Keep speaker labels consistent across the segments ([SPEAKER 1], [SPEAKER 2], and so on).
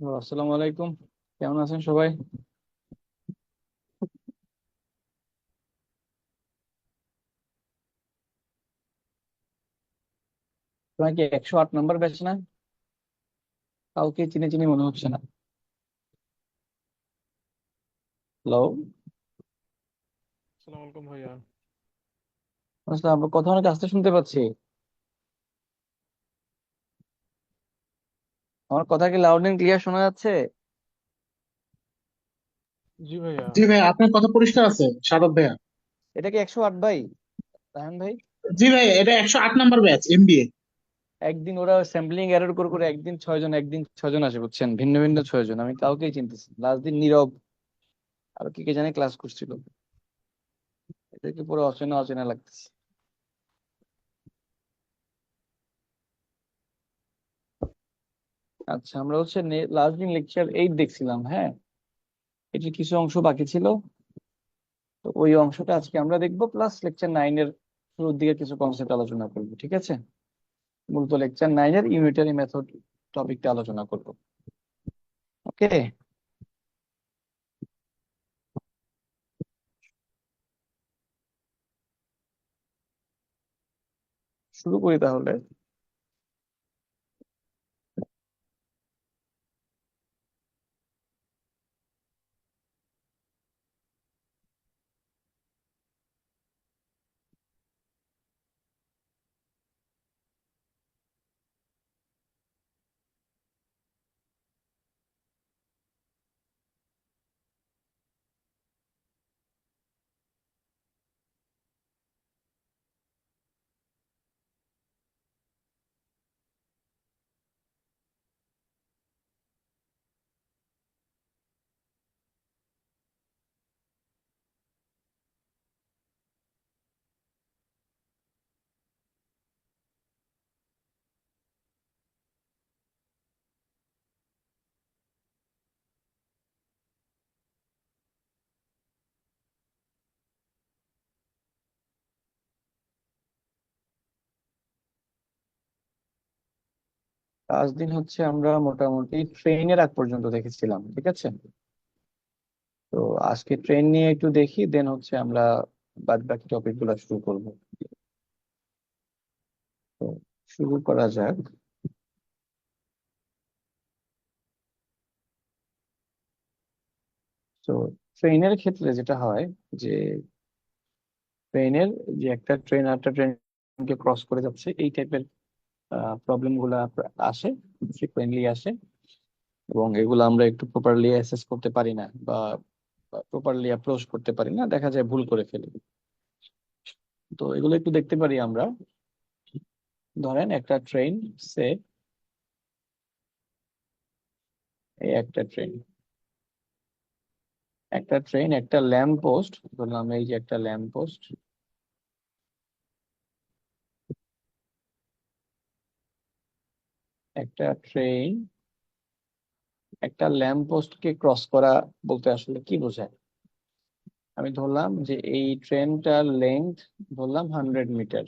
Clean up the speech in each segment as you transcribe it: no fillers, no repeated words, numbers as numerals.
[SPEAKER 1] আসসালামু আলাইকুম। কেমন আছেন সবাই? তোমার কি 108 নম্বর ব্যাচ না? কাউকে চিনে চিনি মনে হচ্ছে না। হ্যালো।
[SPEAKER 2] আসসালামু আলাইকুম ভাইয়া।
[SPEAKER 1] আসলে আপনার কথা অনেক আস্তে শুনতে পাচ্ছি। আমার কথা কি লাউড এন্ড ক্লিয়ার শোনা যাচ্ছে?
[SPEAKER 2] জি ভাইয়া।
[SPEAKER 3] জি ভাই, আপনার কথা পরিষ্কার আছে সাদত ভাইয়া।
[SPEAKER 1] এটা কি 108 ভাই? রায়হান ভাই?
[SPEAKER 3] জি ভাই, এটা 108 নম্বর ব্যাচ এমবিএ।
[SPEAKER 1] একদিন ওরা স্যাম্পলিং এরর করে করে একদিন 6 জন, একদিন 6 জন আসে, বুঝছেন? ভিন্ন ভিন্ন 6 জন, আমি কাউকেই চিনতেছি না। লাস্ট দিন নীরব আর কি কে জানে ক্লাস করছিল। এদেরকে পুরো অচেনা অচেনা লাগতেছে। আচ্ছা, আমরা হচ্ছে লাস্ট দিন লেকচার 8 দেখছিলাম, হ্যাঁ। এটির কিছু অংশ বাকি ছিল। তো ওই অংশটা আজকে আমরা দেখবো, প্লাস লেকচার 9 এর শুরুর দিকে কিছু কনসেপ্ট আলোচনা করবো, ঠিক আছে? মূলত লেকচার 9 এর ইউনিটারি মেথড টপিকটা আলোচনা করবো। ওকে, শুরু করি তাহলে। আজ দিন হচ্ছে আমরা মোটামুটি ট্রেনের আগ পর্যন্ত দেখেছিলাম, ঠিক আছে? তো আজকে ট্রেন নিয়ে একটু দেখি, দেন হচ্ছে আমরা বাদ বাকি টপিক গুলো শুরু করবো। তো শুরু করা যাক। তো ট্রেনের ক্ষেত্রে যেটা হয় যে ট্রেনের যে একটা ট্রেন আরেকটা ট্রেনকে ক্রস করে যাচ্ছে, এই টাইপের প্রবলেম গুলা আসে, ফ্রিকুয়েন্টলি আসে। এবং এগুলো আমরা একটু প্রপারলি অ্যাসেস করতে পারি না, বা প্রপারলি অ্যাপ্রোচ করতে পারি না, দেখা যায় ভুল করে ফেলি। তো এগুলো একটু দেখতে পারি আমরা। ধরেন একটা ট্রেন, সে এই একটা ট্রেন একটা ল্যাম্প পোস্ট ধরলাম, এই যে একটা ল্যাম্প পোস্ট, একটা ট্রেন একটা ল্যাম্প পোস্ট কে ক্রস করা বলতে আসলে কি বোঝায়? আমি ধরলাম যে এই ট্রেনটার লেন্থ ধরলাম 100 মিটার।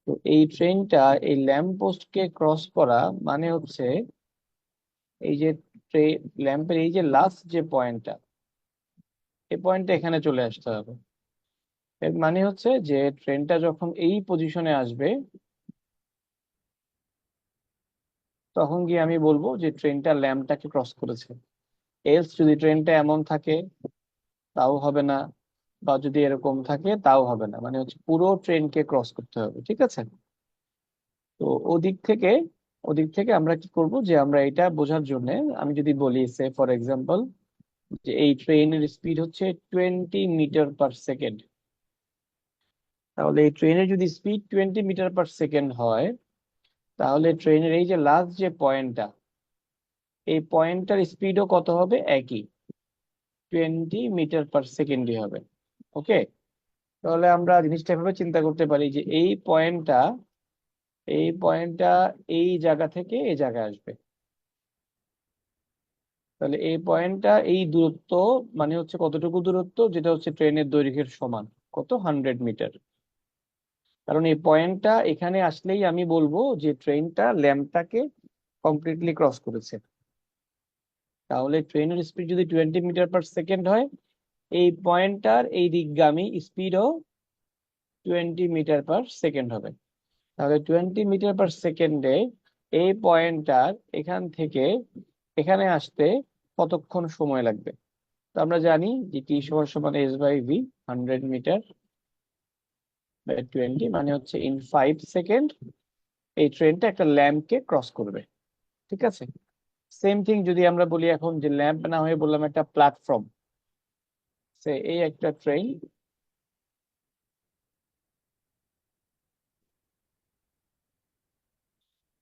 [SPEAKER 1] তো এই ট্রেনটা এই ল্যাম্প পোস্ট কে ক্রস করা মানে হচ্ছে এই যে ল্যাম্পের এই যে লাস্ট যে পয়েন্টটা, এই পয়েন্টটা এখানে চলে আসতে হবে। এর মানে হচ্ছে যে ট্রেনটা যখন এই পজিশনে আসবে, তখন গিয়ে আমি বলবো যে ট্রেনটা ল্যাম্পটাকে ক্রস করেছে। এলস যদি ট্রেনটা এমন থাকে তাও হবে না, বা যদি এরকম থাকে তাও হবে না, মানে হচ্ছে পুরো ট্রেনকে ক্রস করতে হবে, ঠিক আছে? তো ওদিক থেকে ওদিক থেকে আমরা কি করব, যে আমরা এটা বোঝার জন্য আমি যদি বলি, সে ফর এক্সাম্পল, যে এই ট্রেনের স্পিড হচ্ছে 20 মিটার পার সেকেন্ড। তাহলে এই ট্রেনের যদি স্পিড 20 মিটার পার সেকেন্ড হয়, তাহলে ট্রেনের এই যে লাস্ট যে পয়েন্টটা, এই পয়েন্টটার স্পিডও কত হবে? একই, 20 মিটার পার সেকেন্ডই হবে। ওকে, তাহলে আমরা জিনিসটা এভাবে চিন্তা করতে পারি যে এই পয়েন্টটা এই জায়গা থেকে এই জায়গায় আসবে। তাহলে এই পয়েন্টটা এই দূরত্ব, মানে হচ্ছে কতটুকু দূরত্ব, যেটা হচ্ছে ট্রেনের দৈর্ঘ্যের সমান, কত? 100 মিটার। কারণ এই পয়েন্টটা এখানে আসলেই আমি বলবো যে ট্রেনটা ল্যাম্পটাকে কমপ্লিটলি ক্রস করেছে। তাহলে ট্রেনের স্পিড যদি 20 মিটার পার সেকেন্ড হয়, এই পয়েন্টটার এই দিকগামী স্পিডও 20 মিটার পার সেকেন্ড হবে। তাহলে 20 মিটার পার সেকেন্ডে এই পয়েন্টটার এখান থেকে এখানে আসতে কতক্ষণ সময় লাগবে? তো আমরা জানি যে টি সমান সমান S/V, 100 মিটার/20, মানে হচ্ছে ইন 5 সেকেন্ড এই ট্রেনটা একটা ল্যাম্পকে ক্রস করবে। ঠিক আছে, সেম থিং যদি আমরা বলি এখন যে ল্যাম্প না হয়ে বললাম একটা প্ল্যাটফর্ম, সে এই একটা ট্রেন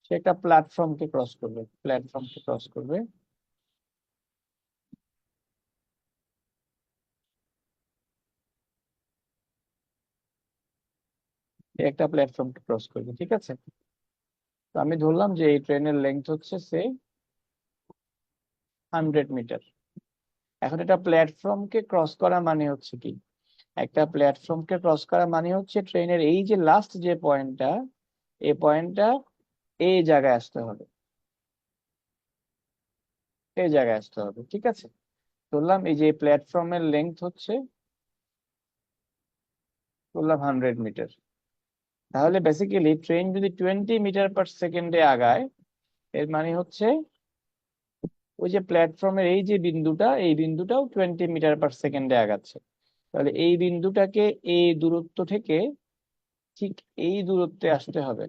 [SPEAKER 1] সে একটা প্ল্যাটফর্মকে ক্রস করবে। এই একটা প্ল্যাটফর্মকে ক্রস করবে, ঠিক আছে। তো আমি ধরলাম যে এই ট্রেনের লেন্থ হচ্ছে সে 100 মিটার। এখন এটা প্ল্যাটফর্মকে ক্রস করা মানে হচ্ছে কি? একটা প্ল্যাটফর্মকে ক্রস করা মানে হচ্ছে ট্রেনের এই যে লাস্ট যে পয়েন্টটা, এই পয়েন্টটা এই জায়গায় আসতে হবে, এই জায়গায় আসতে হবে, ঠিক আছে। ধরলাম এই যে প্ল্যাটফর্মের লেন্থ হচ্ছে ধরলাম 100 মিটার। তাহলে বেসিক্যালি ট্রেন যদি 20 মিটার পার সেকেন্ডে আগায়, এর মানে হচ্ছে ওই যে প্ল্যাটফর্মের এই যে বিন্দুটা, এই বিন্দুটাও 20 মিটার পার সেকেন্ডে আগাচ্ছে। তাহলে এই বিন্দুটাকে এই দূরত্ব থেকে ঠিক এই দূরত্বে আসতে হবে।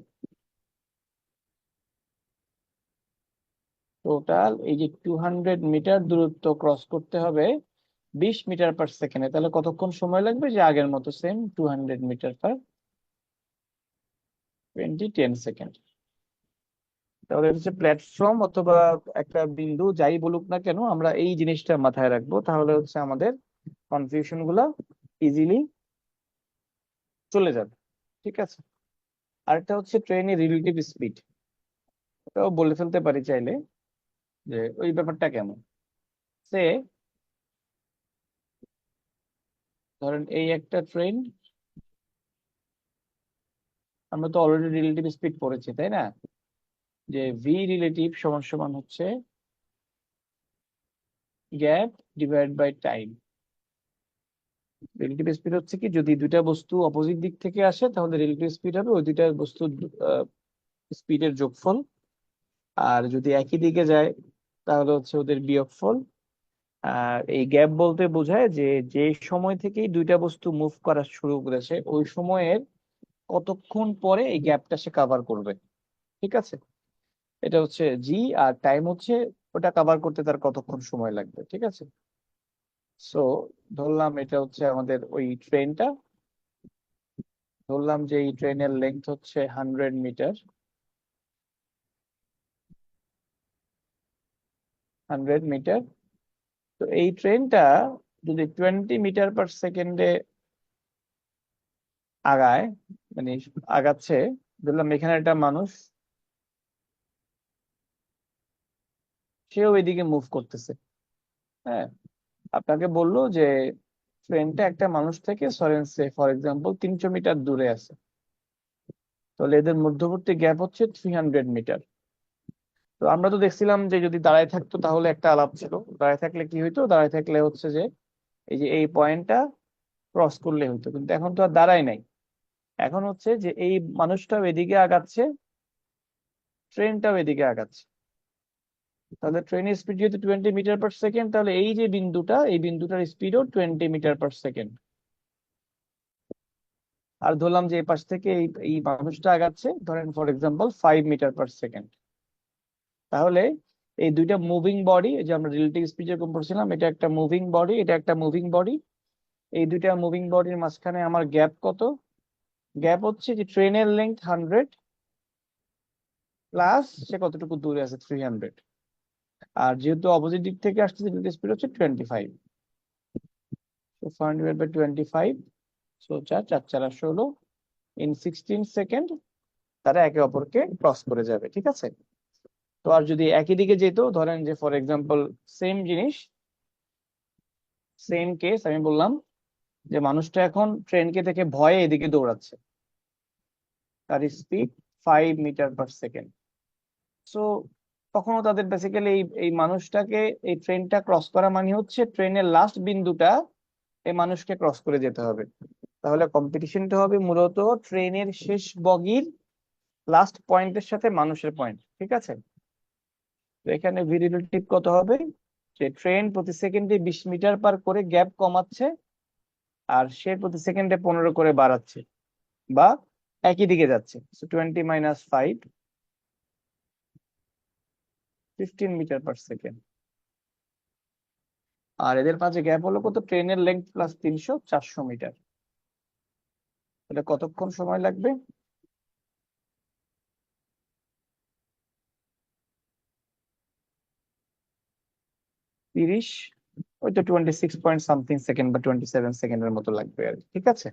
[SPEAKER 1] টোটাল এই যে 200 মিটার দূরত্ব ক্রস করতে হবে 20 মিটার পার সেকেন্ডে। তাহলে কতক্ষণ সময় লাগবে? যে আগের মতো সেম 200 মিটার/20, 10 সেকেন্ড। তাহলে হচ্ছে প্ল্যাটফর্ম অথবা একটা বিন্দু যাই বলুক না কেন, আমরা এই জিনিসটা মাথায় রাখবো, তাহলে হচ্ছে আমাদের কনফিউশন গুলা ইজিলি চলে যাবে। ঠিক আছে, আরেকটা হচ্ছে ট্রেনের রিলেটিভ স্পিড। ওটাও বলে ফেলতে পারি চাইলে, যে ওই ব্যাপারটা কেমন। সে ধরেন এই একটা ট্রেন, আমরা তো অলরেডি রিলেটিভ স্পিড পড়েছি তাই না, যে ভি রিলেটিভ সমান সমান হচ্ছে gap divide by time. Relative speed হচ্ছে কি, যদি দুইটা বস্তু অপোজিট দিক থেকে আসে তাহলে রিলেটিভ স্পিড হবে ওই দুইটা বস্তুর স্পিডের যোগফল। আর যদি একই দিকে যায় তাহলে হচ্ছে ওদের বিয়োগফল। আর এই গ্যাপ বলতে বোঝায় যে যে সময় থেকেই দুইটা বস্তু মুভ করা শুরু করেছে ওই সময়ের কতক্ষণ পরে এই গ্যাপটা সে কাভার করবে। ঠিক আছে, এটা হচ্ছে জি। আর টাইম হচ্ছে ওটা কাভার করতে তার কতক্ষণ সময় লাগবে। ঠিক আছে, সো ধরলাম এটা হচ্ছে আমাদের ওই ট্রেনটা, ধরলাম যে এই ট্রেনের লেন্থ হচ্ছে 100 মিটার। 100 মিটার। তো এই ট্রেনটা যদি 20 মিটার/সেকেন্ডে আগায়, মানে আগাচ্ছে, ধরলাম এখানে একটা মানুষ, সেও এদিকে মুভ করতেছে। হ্যাঁ, আপনাকে বললো যে ট্রেনটা একটা মানুষ থেকে সরেনসে ফর এক্সাম্পল 300 মিটার দূরে আছে, তাহলে এদের মধ্যবর্তী গ্যাপ হচ্ছে 300 মিটার। তো আমরা তো দেখছিলাম যে যদি দাঁড়ায় থাকতো তাহলে একটা আলাপ ছিল, দাঁড়ায় থাকলে কি হইতো, দাঁড়ায় থাকলে হচ্ছে যে এই যে এই পয়েন্টটা ক্রস করলে হইতো, কিন্তু এখন তো আর দাঁড়ায় নাই। এখন হচ্ছে যে এই মানুষটাও এদিকে আগাচ্ছে, ট্রেনটাও এদিকে আগাচ্ছে। তাহলে ট্রেনের স্পিড যেহেতু 20 মিটার/সেকেন্ড, তাহলে এই যে বিন্দুটা, এই বিন্দুটার স্পিডও 20 মিটার/সেকেন্ড। আর ধরলাম যে এই পাশ থেকে এই এই মানুষটা আগাচ্ছে ধরেন ফর এক্সাম্পল 5 মিটার/সেকেন্ড। তাহলে এই দুইটা মুভিং বডি, যে আমরা রিলেটিভ স্পিড যেরকম পড়ছিলাম, এটা একটা মুভিং বডি, এটা একটা মুভিং বডি। এই দুইটা মুভিং বডির মাঝখানে আমার গ্যাপ কত? গ্যাপ হচ্ছে যে ট্রেনের লেন্থ 100 প্লাস সে কতটুকু দূরে আছে 300। আর যেহেতু অপোজিট দিক থেকে আসছে, রিলেটিভ স্পিড হচ্ছে 25। তো 400/25, সো 4 4 16 ইন 16 সেকেন্ড তারা একে অপরকে ক্রস করে যাবে। ঠিক আছে, তো আর যদি একই দিকে যেত, ধরেন যে ফর এক্সাম্পল সেম জিনিস, সেম কেস, আমি বললাম যে মানুষটা এখন ট্রেনকে থেকে ভয়ে এদিকে দৌড়াচ্ছে। তার স্পিড 5 মিটার/সেকেন্ড। সো তখনও তাদের বেসিক্যালি এই মানুষটাকে, এই ট্রেনটা ক্রস করা মানে হচ্ছে ট্রেনের লাস্ট বিন্দুটা এই মানুষকে ক্রস করে যেতে হবে। তাহলে কম্পিটিশনটা হবে মূলত ট্রেনের শেষ বগির লাস্ট পয়েন্টের সাথে মানুষের পয়েন্ট, ঠিক আছে? তো এখানে ভি রিলেটিভ কত হবে, যে ট্রেন প্রতি সেকেন্ডে 20 মিটার করে গ্যাপ কমাচ্ছে, আর সে প্রতি সেকেন্ডে 15 করে বাড়াচ্ছে, বা একই দিকে যাচ্ছে। 20 - 5, 15 মিটার/সেকেন্ড। আর এদের মাঝে গ্যাপ হলো কত, ট্রেনের লেন্থ প্লাস 300, 400 মিটার। তাহলে কতক্ষণ সময় লাগবে? 30, ওই তো 26 পয়েন্ট সামথিং সেকেন্ড বা 27 সেকেন্ডের মতো লাগবে আর কি, ঠিক আছে?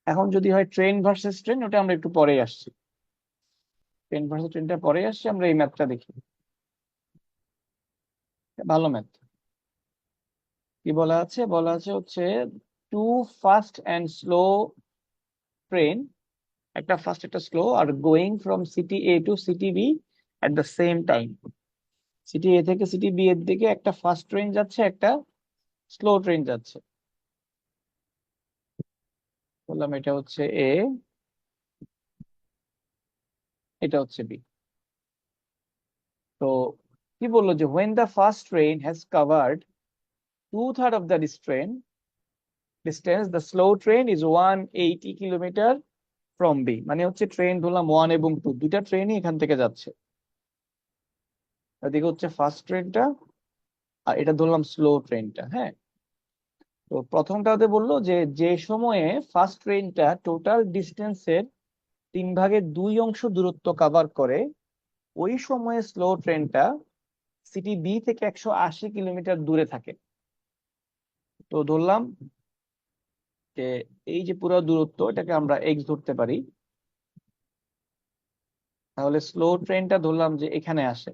[SPEAKER 1] এখন যদি হয় ট্রেন ভার্সেস ট্রেন, ওটা আমরা একটু পরেই আসছি। ট্রেন ভার্সেস ট্রেনটা পরে আসছি, আমরা এই ম্যাথটা দেখি। ভালো ম্যাথ। কি বলা আছে? বলা আছে হচ্ছে two fast and slow train, একটা ফাস্ট একটা স্লো, আর going from city A to city B at the same time. City A থেকে সিটি বি এর দিকে একটা ফাস্ট ট্রেন যাচ্ছে, একটা স্লো ট্রেন যাচ্ছে। বললাম এটা হচ্ছে এ, এটা হচ্ছে বি। তো কি বললো, যে when the first train has covered 2/3 of the distance, the slow train is 180 kilometre from B। মানে হচ্ছে ট্রেন ধরলাম 1 এবং 2, দুইটা ট্রেনই এখান থেকে যাচ্ছে। এদিকে হচ্ছে ফার্স্ট ট্রেনটা, আর এটা ধরলাম স্লো ট্রেনটা, হ্যাঁ। তো প্রথমটাতে বললো যে যে সময়ে ফার্স্ট ট্রেনটা টোটাল ডিস্টেন্সের 3/2 অংশ দূরত্ব কভার করে, ওই সময়ে স্লো ট্রেনটা সিটি বি থেকে 180 কিলোমিটার দূরে থাকে। তো ধরলাম যে এই যে পুরো দূরত্ব, এটাকে আমরা এক্স ধরতে পারি। তাহলে স্লো ট্রেনটা ধরলাম যে এখানে আসে,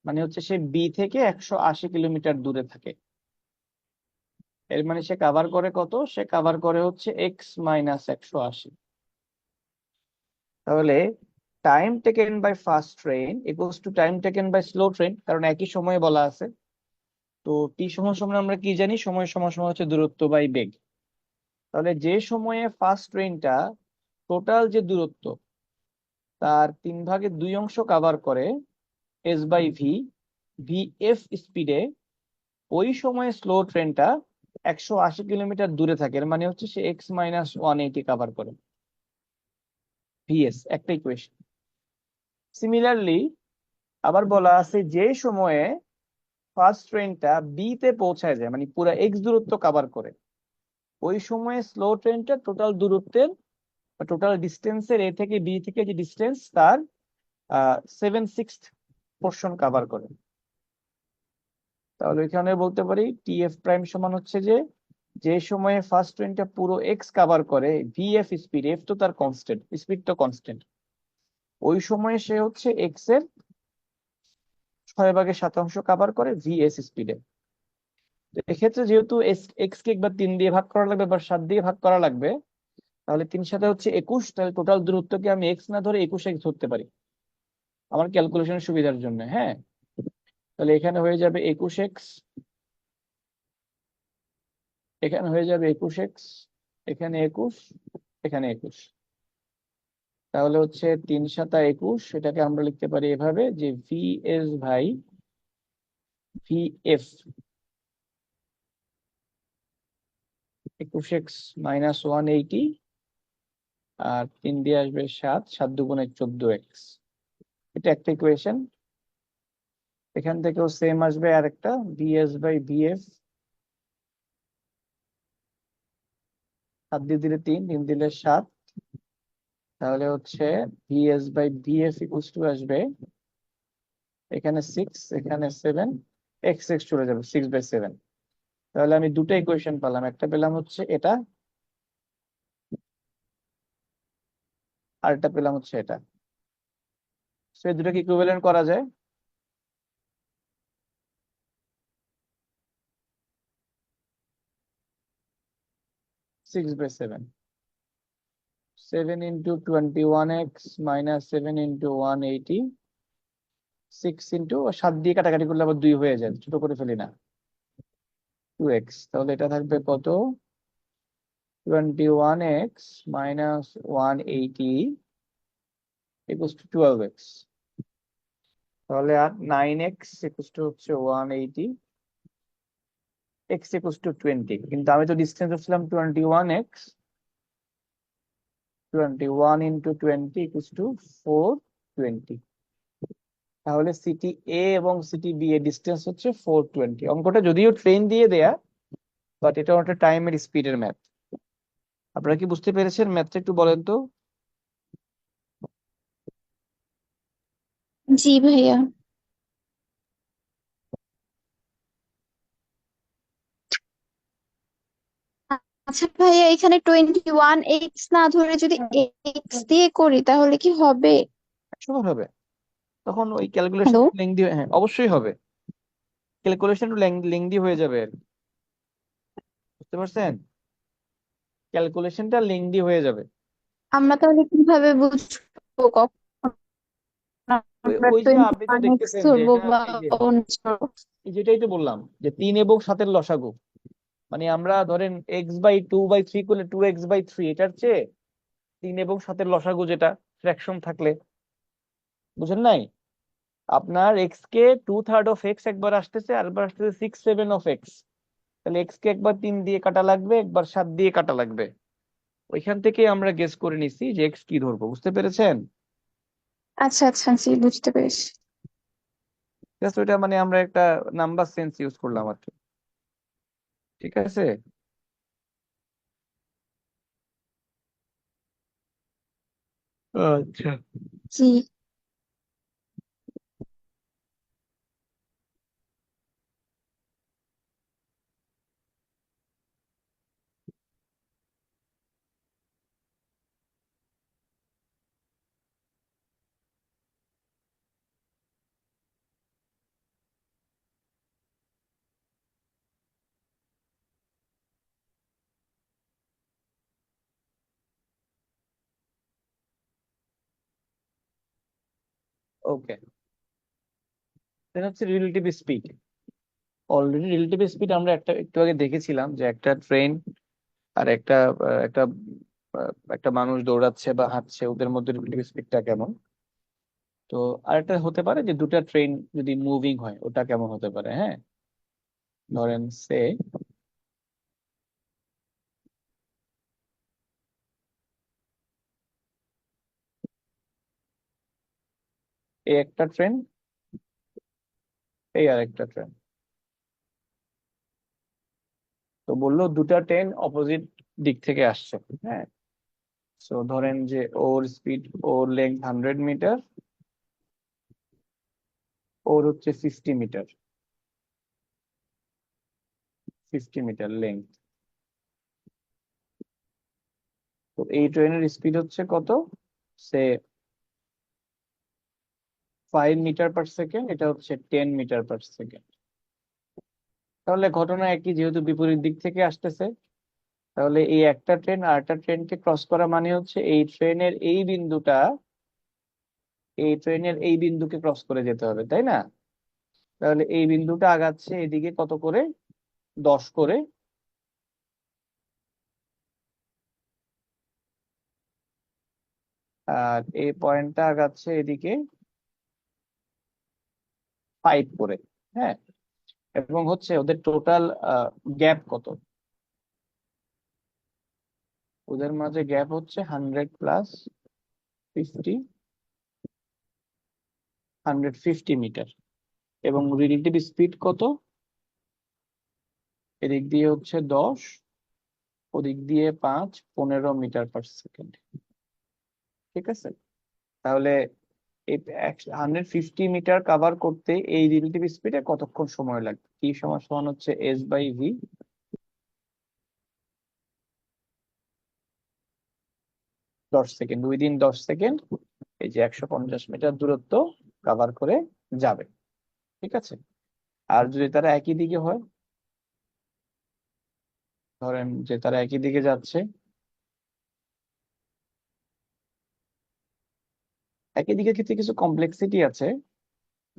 [SPEAKER 1] মানে হচ্ছে সে বি থেকে 180 কিলোমিটার দূরে থাকে। এর মানে সে কাভার করে কত, সে কাভার করে হচ্ছে x - 180। তাহলে time taken by first train equals to time taken by slow train, কারণ একই সময়ে বলা আছে। তো টি সমান সমান আমরা কি জানি, সময় সমান সমান হচ্ছে দূরত্ব বাই বেগ। তাহলে যে সময়ে ফার্স্ট ট্রেনটা টোটাল যে দূরত্ব তার 3/2 অংশ কাভার করে s/v, vf স্পিডে, ওই সময়ে স্লো ট্রেনটা 180 কিলোমিটার দূরে থাকে। এর মানে হচ্ছে সে x - 180 কাভার করে, vs একটা ইকুয়েশন। সিমিলারলি আবার বলা আছে যে সময়ে ফার্স্ট ট্রেনটা বি তে পৌঁছায় যায়, মানে পুরো এক্স দূরত্ব কাভার করে, ওই সময়ে স্লো ট্রেনটা টোটাল দূরত্বের বা টোটাল ডিস্টেন্সের এ থেকে বি থেকে যে ডিস্টেন্স তার 7/6 পোর্শন কাভার করে। তাহলে এখানে বলতে পারি টিএফ প্রাইম সমান হচ্ছে যে যে সময়ে ফার্স্ট ট্রেনটা পুরো এক্স কাভার করে, ভিএফ স্পিড, এফ তো তার কনস্ট্যান্ট, স্পিড তো কনস্ট্যান্ট, ওই সময়ে সে হচ্ছে এক্স এর 6/7 কাভার করে ভিএস স্পিডে। তো এক্ষেত্রে যেহেতু এক্স কে একবার 3 দিয়ে ভাগ করা লাগবে বা 7 দিয়ে ভাগ করা লাগবে, তাহলে 3 × 7 হচ্ছে 21। তাহলে টোটাল দূরত্বকে আমি এক্স না ধরে 21 ধরতে পারি আমার ক্যালকুলেশনের সুবিধার জন্য, হ্যাঁ। তাহলে এখানে হয়ে যাবে 21x, এখানে হয়ে যাবে 21x, এখানে 21, এখানে 21। তাহলে হচ্ছে 3×7 = 21। এটাকে আমরা লিখতে পারি এভাবে যে vs ভাই vf, 21x - 180, আর 3 দিয়ে আসবে 7, 7×2 = 14x। এটা একটা ইকুয়েশন। এখান থেকেও সেম আসবে আরেকটা, vs/vf, 7 দিয়ে দিলে 3, 3 দিলে 7। তাহলে হচ্ছে vs/vf ইকুয়ালস টু আসবে এখানে 6, এখানে 7, x চলে যাবে 6/7। তাহলে আমি দুটো ইকুয়েশন পেলাম, একটা পেলাম হচ্ছে এটা, আর একটা পেলাম হচ্ছে এটা। সো এই দুটোকে ইকুইভ্যালেন্ট করা যায়। 7 into 21x minus 7 into 180, 6 into 7 দিয়ে কাটাকাটি করলে আবার 2 হয়ে যায়, ছোট করে ফেলি না, 2x। তাহলে এটা থাকবে কত, 21x minus 180 equals to 12x। তাহলে আর 9x equals to হচ্ছে 180, x equals to 20। কিন্তু আমি তো ডিস্টেন্স হচ্ছিলাম 21x, 21 into 20 equals to 420। তাহলে সিটি এ এবং সিটি বি এর ডিস্টেন্স হচ্ছে 420। অঙ্কটা যদিও ট্রেন দিয়ে দেয়া, বাট এটা একটা টাইমের স্পিডের ম্যাথ। আপনারা কি বুঝতে পেরেছেন ম্যাথটা, একটু বলেন তো।
[SPEAKER 2] জি ভাইয়া। আচ্ছা ভাইয়া, এখানে 21x না ধরে যদি এক্স দিয়ে করি তাহলে কি হবে?
[SPEAKER 1] 100 হবে, তখন ওই ক্যালকুলেশন
[SPEAKER 2] হ্যালো।
[SPEAKER 1] লেংদি, হ্যাঁ অবশ্যই হবে, ক্যালকুলেশন লেংদি হয়ে যাবে আর কি। বুঝতে পারছেন, ক্যালকুলেশনটা লেংদি হয়ে যাবে।
[SPEAKER 2] আমরা তাহলে কিভাবে বুঝবো কখন
[SPEAKER 1] ওই
[SPEAKER 2] আমরা
[SPEAKER 1] ওই যে আপনি তো
[SPEAKER 2] 21x
[SPEAKER 1] দেখতেছেন যে
[SPEAKER 2] ধরবো
[SPEAKER 1] এটা,
[SPEAKER 2] বা
[SPEAKER 1] এই যে
[SPEAKER 2] অন্য কিছু ধরবো?
[SPEAKER 1] যেটাই তো বললাম যে 3 এবং 7-এর লসাগু, মানে আমরা ধরেন x/2/3 করলে 2x/3, এটার চেয়ে 3 এবং 7-এর লসাগু যেটা ফ্র্যাকশন থাকলে, বুঝেন নাই, আপনার এক্স কে 2/3 অফ এক্স একবার আসতেছে, আরেকবার আসতেছে 6/7 অফ এক্স। তাহলে এক্স কে একবার 3 দিয়ে কাটা লাগবে, একবার 7 দিয়ে কাটা লাগবে। ওইখান থেকে আমরা গেস করে নিছি যে এক্স কি ধরবো। বুঝতে পেরেছেন?
[SPEAKER 2] আচ্ছা আচ্ছা, জি বুঝতে পেরেছি।
[SPEAKER 1] জাস্ট ওইটা মানে আমরা একটা নাম্বার সেন্স ইউজ করলাম আর কি। ঠিক আছে। আচ্ছা,
[SPEAKER 2] জি।
[SPEAKER 1] ওকে। দেন হচ্ছে relative speed. Already relative speed আমরা একটু আগে দেখেছিলাম যে একটা ট্রেন আর একটা একটা মানুষ দৌড়াচ্ছে বা হাঁটছে, ওদের মধ্যে রিলেটিভ স্পিডটা কেমন। তো আরেকটা হতে পারে যে দুটা ট্রেন যদি মুভিং হয়, ওটা কেমন হতে পারে। হ্যাঁ, ধরেন সে এই একটা ট্রেন, এই আর একটা ট্রেন। তো বললো দুটা ট্রেন অপোজিট দিক থেকে আসছে। হ্যাঁ, সো ধরেন যে ওর স্পিড, ওর লেন্থ 100 মিটার, ওর হচ্ছে 50 মিটার, 50 মিটার লেন্থ। তো এই ট্রেনের স্পিড হচ্ছে কত, সে 5 মিটার পার সেকেন্ড, এটা হচ্ছে 10 মিটার পার সেকেন্ড। তাহলে ঘটনা একই, যেহেতু বিপরীত দিক থেকে আসতেছে, তাহলে এই একটা ট্রেন আর একটা ট্রেনকে ক্রস করা মানে হচ্ছে এই ট্রেনের এই বিন্দুকে ক্রস করে যেতে হবে, তাই না? তাহলে এই বিন্দুটা আগাচ্ছে এদিকে কত করে, 10 করে, আর এই পয়েন্টটা আগাচ্ছে এদিকে 5 করে। হ্যাঁ, এবং হচ্ছে ওদের টোটাল গ্যাপ কত, ওদের মাঝে গ্যাপ হচ্ছে 100 + 50 মিটার। এবং রিলেটিভ স্পিড কত, এদিক দিয়ে হচ্ছে 10, ওদিক দিয়ে 5, 15 মিটার পার সেকেন্ড। ঠিক আছে। তাহলে এই 150 মিটার কাভার করতে এই রিলেটিভ স্পিডে কতক্ষণ সময় লাগবে? কি সমান সমান হচ্ছে S/V, 10 সেকেন্ড, উইদিন 10 সেকেন্ড এই যে 150 মিটার দূরত্ব কাভার করে যাবে। ঠিক আছে। আর যদি তারা একই দিকে হয়, ধরেন যে তারা একই দিকে যাচ্ছে, একই দিকের ক্ষেত্রে কিছু কমপ্লেক্সিটি আছে,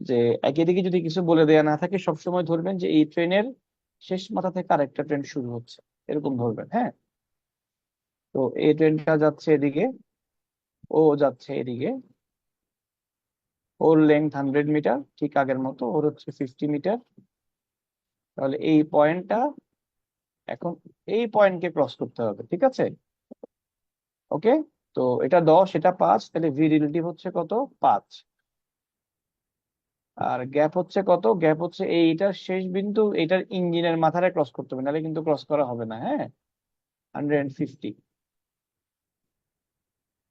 [SPEAKER 1] যে একই দিকে যদি কিছু বলে দেয়া না থাকে সবসময় ধরবেন যে এই ট্রেনের শেষ মাথা থেকে আরেকটা ট্রেন শুরু হচ্ছে, এরকম ধরবেন। হ্যাঁ, তো এই ট্রেনটা যাচ্ছে এদিকে, ও যাচ্ছে এদিকে, ওর লেন্থ 100 মিটার, ঠিক আগের মতো, ওর হচ্ছে 50 মিটার। তাহলে এই পয়েন্টটা এখন এই পয়েন্টকে ক্রস করতে হবে, ঠিক আছে? ওকে, তো এটা 10, এটা 5, তাহলে ভি রিলেটিভ হচ্ছে কত? 5। আর গ্যাপ হচ্ছে কত? গ্যাপ হচ্ছে এইটার শেষ বিন্দু এটার ইঞ্জিনের মাথাটা ক্রস করতে হবে, নাহলে কিন্তু ক্রস করা হবে না। হ্যাঁ, 150।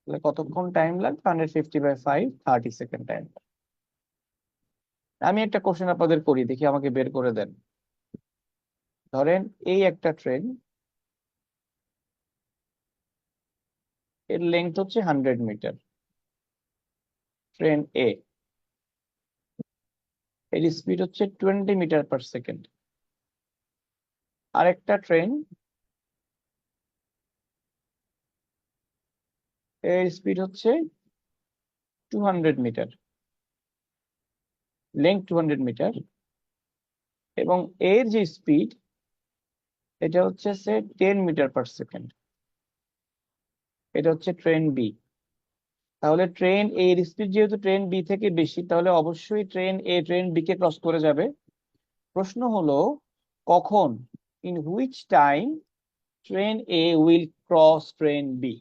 [SPEAKER 1] তাহলে কতক্ষণ টাইম লাগবে? 150/5, 30 সেকেন্ড টাইম। আমি একটা কোশ্চেন আপনাদের করি, দেখি আমাকে বের করে দেন। ধরেন এই একটা ট্রেন, এর লেন্থ হচ্ছে 100 মিটার, ট্রেন এ, এর স্পিড হচ্ছে 20 মিটার/সেকেন্ড। আরেকটা ট্রেন, এর স্পিড হচ্ছে 200 মিটার, লেন্থ 200 মিটার, এবং এর যে স্পিড এটা হচ্ছে 10 মিটার/সেকেন্ড। এটা হচ্ছে ট্রেন বি। তাহলে ট্রেন এর স্পিড যেহেতু ট্রেন বি থেকে বেশি, তাহলে অবশ্যই ট্রেন এ ট্রেন বি কে ক্রস করে যাবে। প্রশ্ন হলো কখন, in which time train A will cross train B.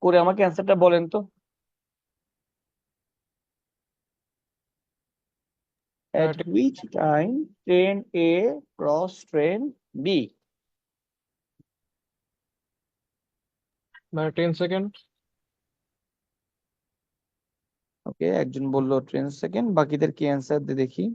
[SPEAKER 1] করে আমাকে অ্যান্সারটা বলেন তো। At which time train A cross train B?
[SPEAKER 4] 10 second.
[SPEAKER 1] ওকে, একজন বললো 10 সেকেন্ড, বাকিদের কি অ্যান্সার দিয়ে দেখি।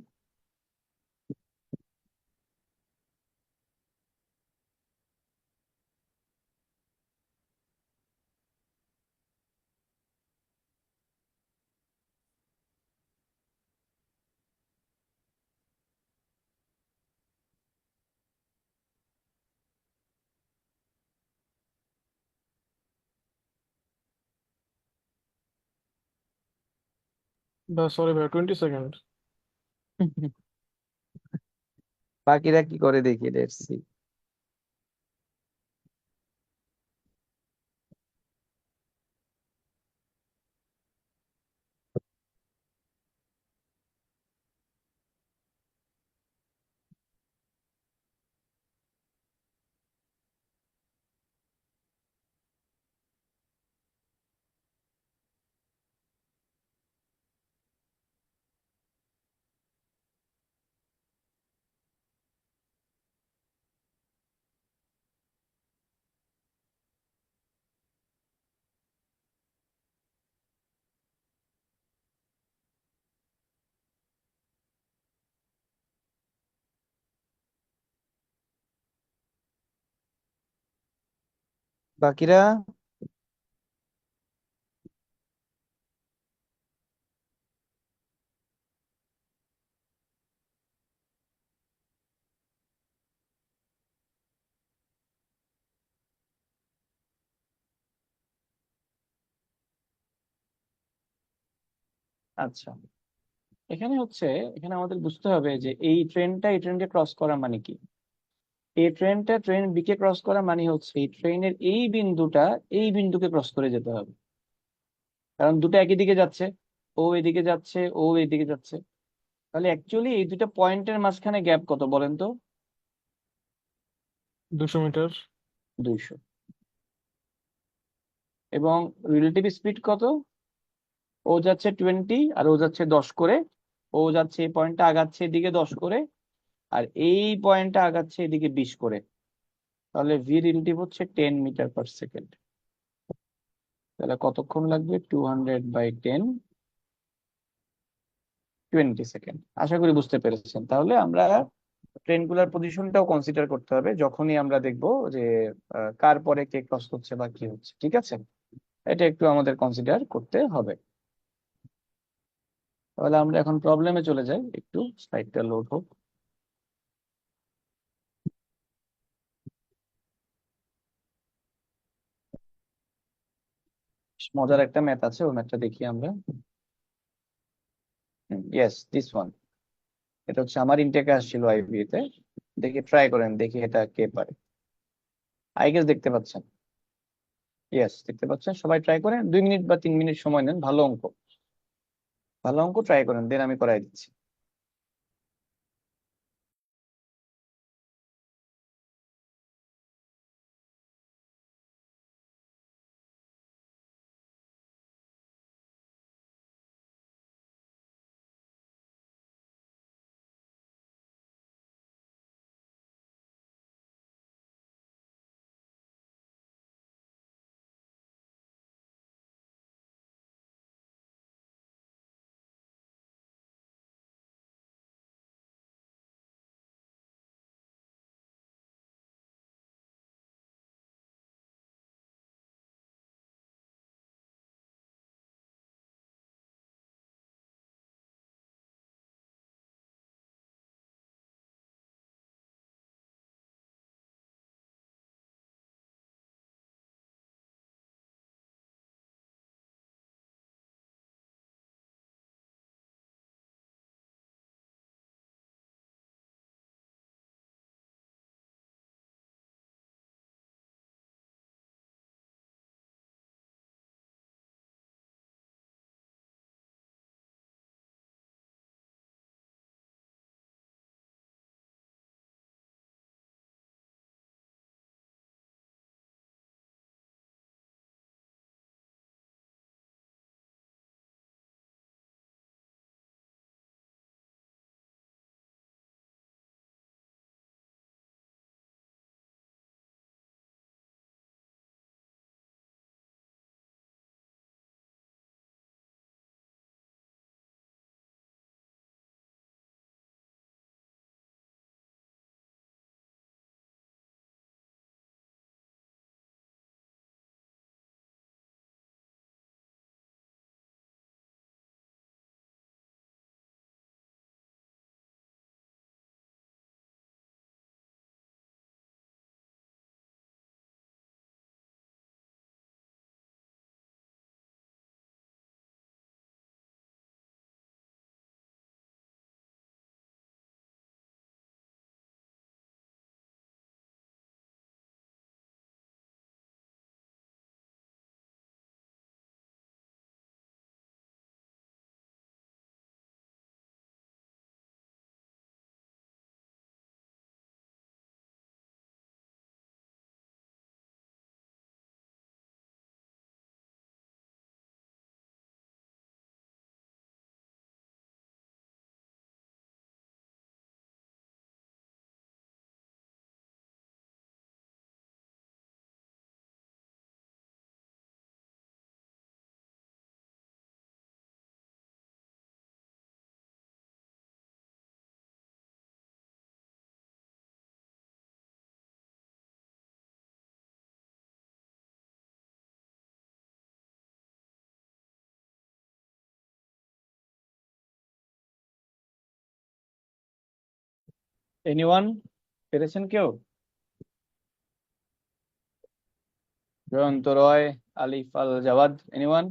[SPEAKER 4] সরি ভাই, 20 সেকেন্ড।
[SPEAKER 1] বাকিরা কি করে দেখি, লেটস সি। বাকিরা? আচ্ছা, এখানে হচ্ছে, এখানে আমাদের বুঝতে হবে যে এই ট্রেনটা এই ট্রেনকে ক্রস করা মানে কি। এই ট্রেনটা ট্রেন বি কে ক্রস করা মানে হচ্ছে এই ট্রেনের এই বিন্দুটা এই বিন্দুকে ক্রস করে যেতে হবে, কারণ দুটো একই দিকে যাচ্ছে, ও এদিকে যাচ্ছে, ও এইদিকে যাচ্ছে। তাহলে অ্যাকচুয়ালি এই দুটো পয়েন্টের মাঝখানে গ্যাপ কত বলেন তো?
[SPEAKER 4] 200 মিটার।
[SPEAKER 1] 200। এবং রিলেটিভ স্পিড কত? ও যাচ্ছে 20 আর ও যাচ্ছে 10 করে। ও যাচ্ছে এই পয়েন্টটা আগাচ্ছে এদিকে 10 করে, আর এই পয়েন্টটা আগাচ্ছে এদিকে 20 করে। তাহলে ভি রিলেটিভ হচ্ছে 10 মিটার/সেকেন্ড। তাহলে কতক্ষণ লাগবে? 200/10, 20 সেকেন্ড। আশা করি বুঝতে পেরেছেন। তাহলে আমরা ট্রেনগুলোর পজিশনটাও কনসিডার করতে হবে যখনই আমরা দেখবো যে কার পরে কে ক্রস করছে বা কি হচ্ছে, ঠিক আছে? এটা একটু আমাদের কনসিডার করতে হবে। তাহলে আমরা এখন প্রবলেমে চলে যাই, একটু স্লাইডটা লোড হোক। মজার একটা ম্যাথ আছে, ওই ম্যাথটা দেখি আমরা। Yes, this one. এটা হচ্ছে আমার ইনটেকে আসছিল আইবিএ তে। দেখি, ট্রাই করেন, দেখি এটা কে পারে। আই গেস দেখতে পাচ্ছেন। ইয়েস, দেখতে পাচ্ছেন। সবাই ট্রাই করেন, 2 মিনিট বা 3 মিনিট সময় নেন। ভালো অঙ্ক, ভালো অঙ্ক, ট্রাই করেন, দেন আমি করাই দিচ্ছি। এনিওয়ান, পেরেছেন কেউ? জয়ন্ত রয়, আলিফ আল জাওয়াদ, এনিওয়ান?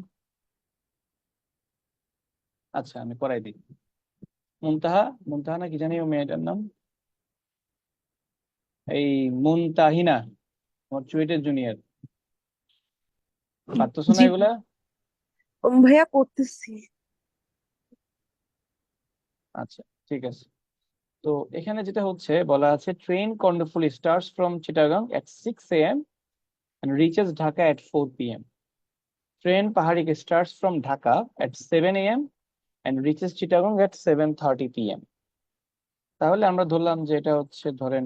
[SPEAKER 1] আচ্ছা, আমি করাই দিই। মুনতাহা, মুনতাহা না কি জানি ও মেয়েটার নাম, এই মুনতাহিনা, আমার চুয়েটের জুনিয়র। পারতেছো না
[SPEAKER 5] জি
[SPEAKER 1] এগুলা?
[SPEAKER 5] ভাইয়া করতেছি।
[SPEAKER 1] আচ্ছা, ঠিক আছে। তো এখানে যেটা হচ্ছে বলা আছে, train Karnaphuli starts from Chittagong at 6 a.m. and reaches Dhaka at 4 p.m. Train Paharika starts from Dhaka at 7 a.m. and reaches Chittagong at 7:30 p.m. তাহলে আমরা ধরলাম যে এটা হচ্ছে, ধরেন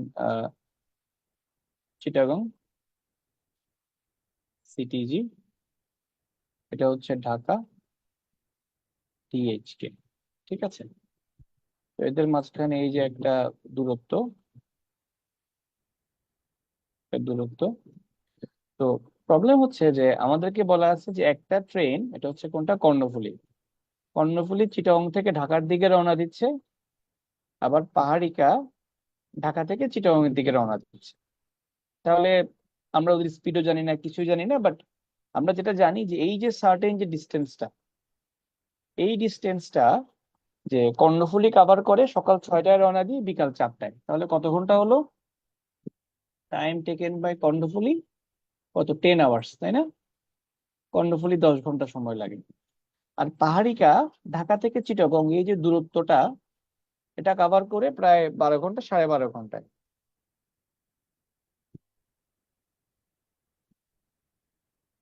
[SPEAKER 1] চিটাগং সিটিজি, এটা হচ্ছে ঢাকা টিএইচকে। ঠিক আছে, তো এদের মাঝখানে এই যে একটা দূরত্ব, দূরত্ব। তো প্রবলেম হচ্ছে যে আমাদেরকে বলা আছে যে একটা ট্রেন, এটা হচ্ছে কোনটা, কর্ণফুলী। কর্ণফুলী চিটাগং থেকে ঢাকার দিকে রওনা দিচ্ছে, আবার পাহাড়িকা ঢাকা থেকে চিটাগং এর দিকে রওনা দিচ্ছে। তাহলে আমরা ওদের স্পিডও জানি না, কিছুই জানি না, বাট আমরা যেটা জানি যে এই যে সার্টেন যে ডিস্টেন্সটা, এই ডিস্টেন্সটা যে কর্ণফুলী কভার করে সকাল 6টায় রওনা দিয়ে বিকাল 4টায়, তাহলে কত ঘন্টা হলো? টাইম টেকেন বাই কর্ণফুলী কত? 10 আওয়ার্স, তাই না? কর্ণফুলী 10 ঘন্টা সময় লাগে। আর পাহাড়িকা ঢাকা থেকে চিটাগং এই যে দূরত্বটা, এটা কভার করে প্রায় 12 ঘন্টা, 12.5 ঘন্টায়।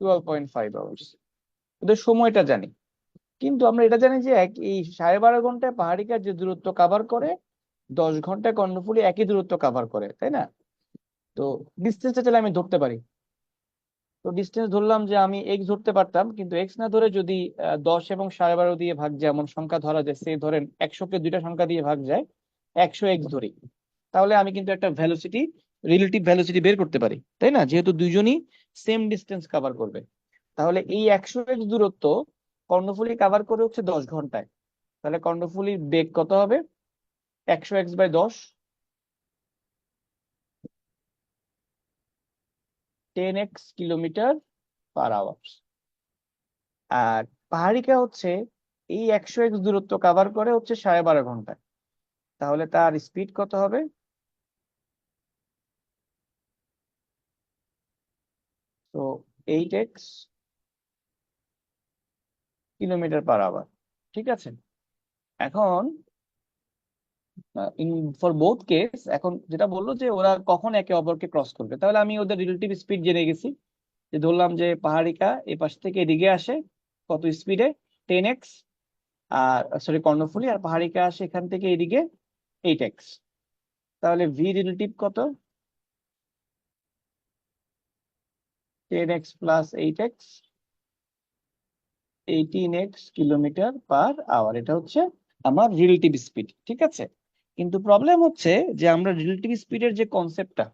[SPEAKER 1] 12.5 আওয়ার্স। ওদের সময়টা জানি, কিন্তু আমরা এটা জানি যে এই 12.5 ঘন্টায় পাহাড়িকার যে দূরত্ব কভার করে, 10 ঘন্টায় কর্ণফুলী একই দূরত্ব কভার করে, তাই না? তো ডিস্টেন্সটা চাইলে আমি ধরতে পারি। তো ডিস্টেন্স ধরলাম যে আমি এক্স ধরতে পারতাম, কিন্তু এক্স না ধরে যদি 10 এবং 12.5 দিয়ে ভাগ যেমন সংখ্যা ধরা যায়, সে ধরেন 100কে দুইটা সংখ্যা দিয়ে ভাগ যায়, 100 এক্স ধরি, তাহলে আমি কিন্তু একটা ভ্যালোসিটি, রিলেটিভ ভ্যালোসিটি বের করতে পারি, তাই না? যেহেতু দুইজনই সেম ডিস্টেন্স কভার করবে। তাহলে এই 100 এক্স দূরত্ব কর্ণফুলী কভার করে হচ্ছে 10 ঘন্টায়। তাহলে কর্ণফুলীর বেগ কত হবে? 100x/10, 10x কিলোমিটার/আওয়ার। আর পাহাড়িকা হচ্ছে এই 100x দূরত্ব কভার করে হচ্ছে 12.5 ঘন্টায়। তাহলে তার স্পিড কত হবে? তো 8x কিলোমিটার/আওয়ার। ঠিক আছে, এখন ফর বোথ কেস এখন যেটা বললো যে ওরা কখন একে অপরকে ক্রস করবে, তাহলে আমি ওদের রিলেটিভ স্পিড জেনে গেছি। যে ধরলাম যে পাহাড়িকা এই পাশ থেকে এদিকে আসে কত স্পিডে? 10x। আর সরি, কর্ণফুলী আর পাহাড়িকা আসে এখান থেকে এদিকে 8x। তাহলে ভি রিলেটিভ কত? 10x plus 8x, 18x কিলোমিটার/আওয়ার। এটা হচ্ছে আমার রিলেটিভ স্পিড, ঠিক আছে? কিন্তু প্রবলেম হচ্ছে যে আমরা রিলেটিভ স্পিডের যে কনসেপ্টটা,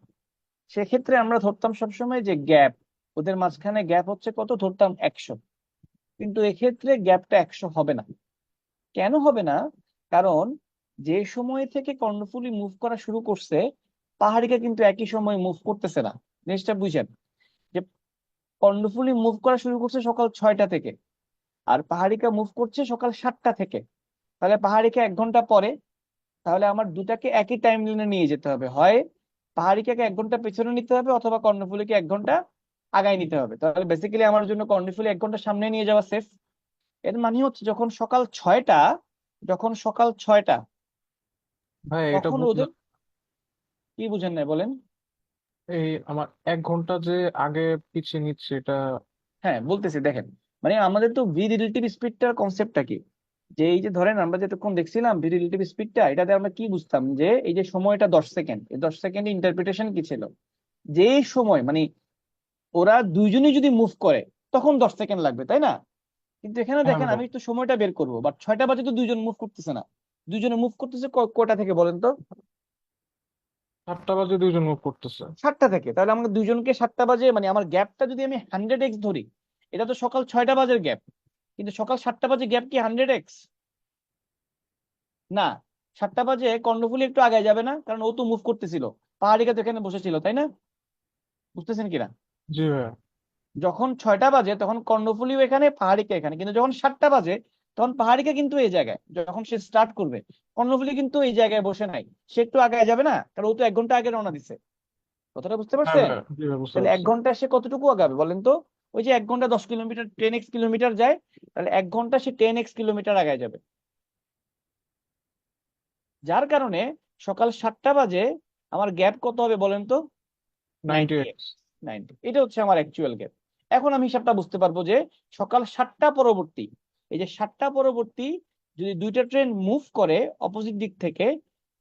[SPEAKER 1] সেক্ষেত্রে আমরা ধরতাম সবসময় যে গ্যাপ, ওদের মাঝখানে গ্যাপ হচ্ছে কত? ধরতাম 100। কিন্তু এক্ষেত্রে গ্যাপটা 100 হবে না। কেন হবে না? কারণ যে সময় থেকে কর্ণফুলী মুভ করা শুরু করছে, পাহাড়িকা কিন্তু একই সময় মুভ করতেছে না। জিনিসটা বুঝেন যে কর্ণফুলী মুভ করা শুরু করছে সকাল 6টা থেকে, আর পাহাড়িকা মুভ করছে সকাল 7টা থেকে। তাহলে পাহাড়িকা 1 ঘন্টা পরে। তাহলে আমার দুটাকে একই টাইম লাইনে নিয়ে যেতে হবে, হয় পাহাড়িকাকে 1 ঘন্টা পেছনে নিতে হবে, অথবা কর্ণফুলীকে 1 ঘন্টা আগায় নিতে হবে। তাহলে বেসিক্যালি আমার জন্য কর্ণফুলী 1 ঘন্টা সামনে নিয়ে যাওয়া সেফ। এর মানে হচ্ছে যখন সকাল 6টা,
[SPEAKER 4] ভাই এটা
[SPEAKER 1] তখন ওদের
[SPEAKER 4] বুঝলাম।
[SPEAKER 1] কি বুঝেন নাই বলেন?
[SPEAKER 4] এই আমার 1 ঘন্টা যে আগে পিছিয়ে নিচ্ছে এটা।
[SPEAKER 1] হ্যাঁ বলতেছি, দেখেন, মানে আমাদের তো ভি রিলেটিভ স্পিডটার কনসেপ্টটা কি, যে এই যে ধরেন আমরা যেতক্ষণ দেখছিলাম ভি রিলেটিভ স্পিডটা, এটাতে আমরা কি বুঝতাম যে এই যে সময়টা 10 সেকেন্ড, এই 10 সেকেন্ড ইন্টারপ্রিটেশন কি ছিল? যে সময় মানে ওরা দুইজনই যদি মুভ করে তখন 10 সেকেন্ড লাগবে, তাই না? কিন্তু এখানে
[SPEAKER 4] হ্যাঁ
[SPEAKER 1] দেখেন
[SPEAKER 4] ভাই,
[SPEAKER 1] আমি তো সময়টা বের করবো, বাট 6টা বাজে তো দুইজন মুভ করতেছে না। দুইজনে মুভ করতেছে কয়টা থেকে বলেন তো?
[SPEAKER 4] 7টা বাজে 2জন মুভ করতেছে।
[SPEAKER 1] 7টা থেকে। তাহলে আমাকে দুইজনকে 7টা বাজে, মানে আমার গ্যাপটা যদি আমি 100x ধরি, এটা তো সকাল 6টা বাজের গ্যাপ, কিন্তু সকাল 7টা বাজে গ্যাপ কি 100x? না। 7টা বাজে কর্ণফুলী একটু আগে যাবে না, কারণ ও তো মুভ করতেছিল, পাহাড়িকা তো এখানে বসেছিল, তাই না? বুঝতেছেন কিনা?
[SPEAKER 4] জি ভাই।
[SPEAKER 1] যখন 6টা বাজে তখন কর্ণফুলীও এখানে, পাহাড়িকা এখানে, কিন্তু যখন 7টা বাজে তখন পাহাড়িকা কিন্তু এই জায়গায়, যখন সে স্টার্ট করবে কর্ণফুলী কিন্তু এই জায়গায় বসে নাই, সে একটু আগে যাবে না, কারণ ও তো 1 ঘন্টা আগে রওনা দিছে। কথাটা বুঝতে
[SPEAKER 4] হ্যাঁ
[SPEAKER 1] পারছেন?
[SPEAKER 4] ভাই, জি ভাই বুঝতে
[SPEAKER 1] তাহলে এক
[SPEAKER 4] পারছি।
[SPEAKER 1] ঘন্টা সে কতটুকু আগাবে বলেন তো? ওই যে 1 ঘন্টা 10 কিলোমিটার, 10x কিলোমিটার যায়, তাহলে 1 ঘন্টা সে 10x কিলোমিটার আগায় যাবে। যার কারণে সকাল 7টা বাজে আমার গ্যাপ কত হবে বলেন তো?
[SPEAKER 4] 90
[SPEAKER 1] 90x। 90, এটা হচ্ছে আমার অ্যাকচুয়াল গ্যাপ। এখন আমি হিসাবটা বুঝতে পারবো যে সকাল 7টা পরবর্তী, এই যে 7টা পরবর্তী যদি দুইটা ট্রেন মুভ করে অপোজিট দিক থেকে,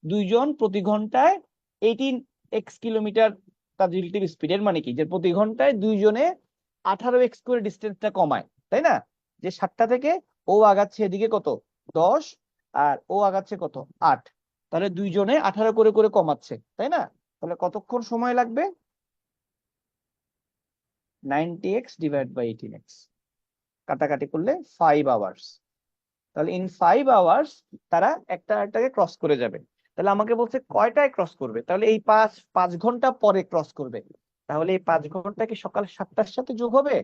[SPEAKER 1] দুইজন প্রতি ঘন্টায় 18x কিলোমিটার তার রিলেটিভ স্পিডের, মানে কি যে প্রতি ঘন্টায় দুইজনে 18x করে ডিস্টেন্সটা কমায়, তাই না? যে 7টা থেকে ও আগাচ্ছে এদিকে কত? 10, আর ও আগাচ্ছে কত? 8। তাহলে দুইজনে 18 করে করে কমাচ্ছে, তাই না? তাহলে কতক্ষণ সময় লাগবে? 90x ডিভাইড বাই 18x, কাটাকাটি করলে 5 আওয়ার্স। তাহলে ইন 5 আওয়ার্স তারা একটা একটাকে ক্রস করে যাবে। তাহলে আমাকে বলছে কয়টায় ক্রস করবে, তাহলে এই 5 ঘন্টা পরে ক্রস করবে। তাহলে এই 5 ঘন্টা কি সকাল 7টার সাথে যোগ হবে,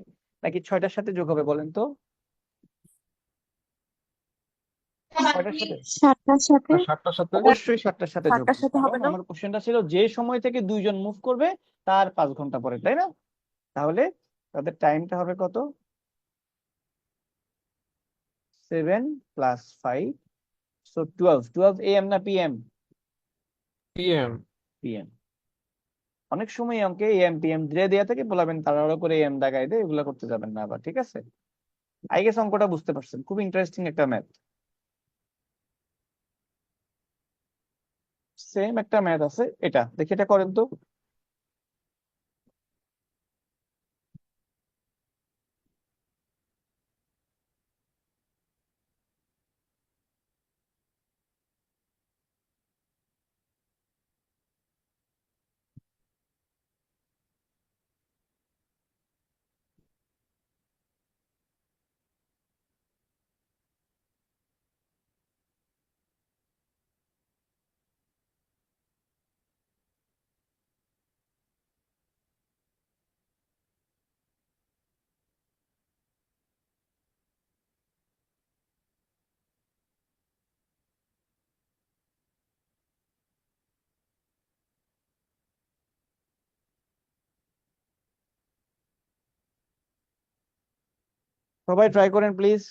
[SPEAKER 1] নাকি 6টার সাথে যোগ হবে বলেন তো? 6টার সাথে?
[SPEAKER 2] 7টার সাথে।
[SPEAKER 4] আর 7টার সাথে
[SPEAKER 1] অবশ্যই 7টার সাথে যোগ
[SPEAKER 5] 7টার
[SPEAKER 1] হবে,
[SPEAKER 5] সাথে হবে
[SPEAKER 1] কারণ
[SPEAKER 5] না?
[SPEAKER 1] আমার কোশ্চেনটা ছিল যে সময় থেকে দুইজন মুভ করবে তার 5 ঘন্টা পরে, তাই না? তাহলে তাদের টাইমটা হবে কত? 7 + 5, সো 12। 12 AM না PM?
[SPEAKER 4] PM।
[SPEAKER 1] PM। অনেক সময় অঙ্কে AM PM দিয়ে দেয়া থাকে, বলাবেন তাড়াহুড়ো করে AM দাগাই দেয়, এগুলো করতে যাবেন না আবার, ঠিক আছে? আই গেস অঙ্কটা বুঝতে পারছেন, খুব ইন্টারেস্টিং একটা ম্যাথ। সেম একটা ম্যাথ আছে, এটা দেখি, এটা করেন তো। সবাই ট্রাই করেন প্লিজ।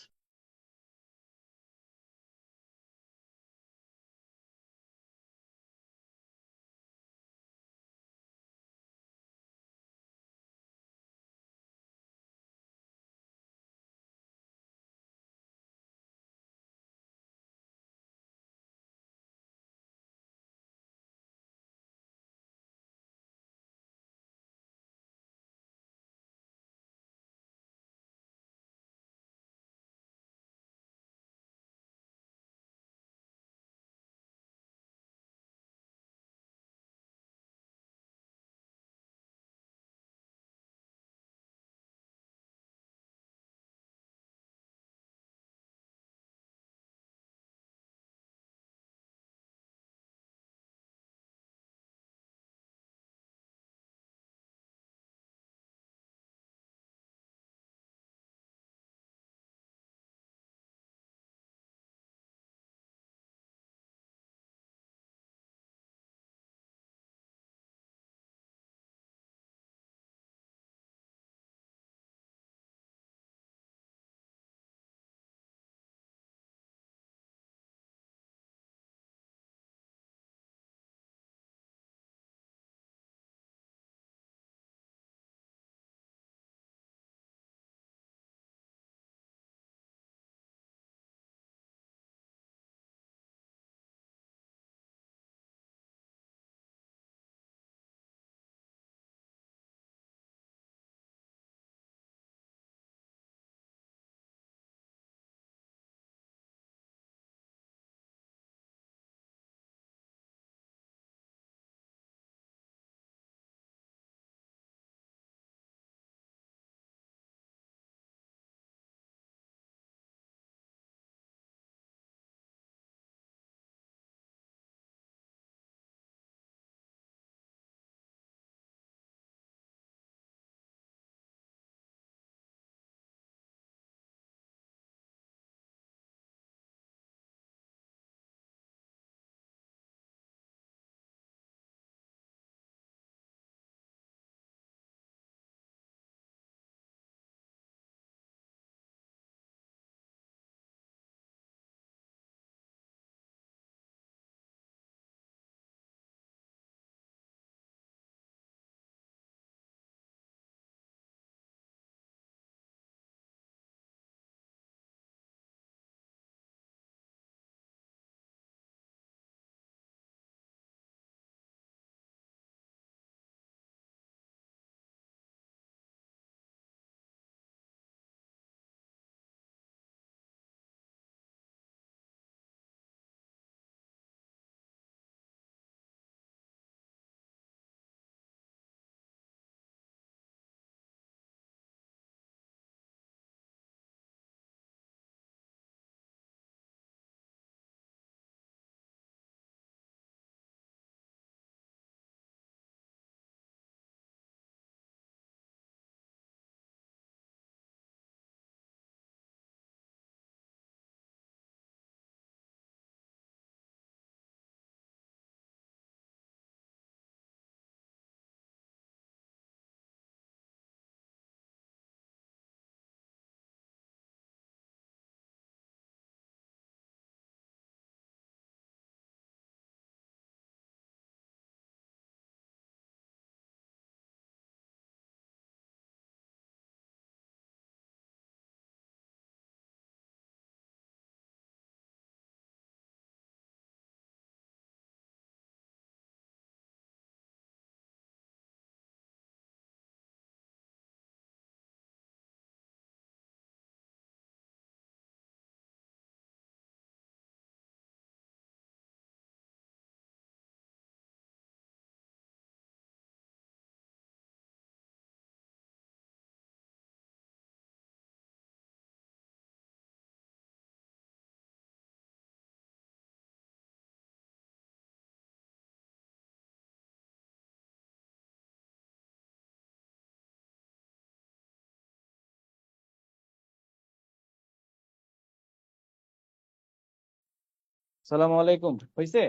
[SPEAKER 1] সালাম আলাইকুম, হয়েছে?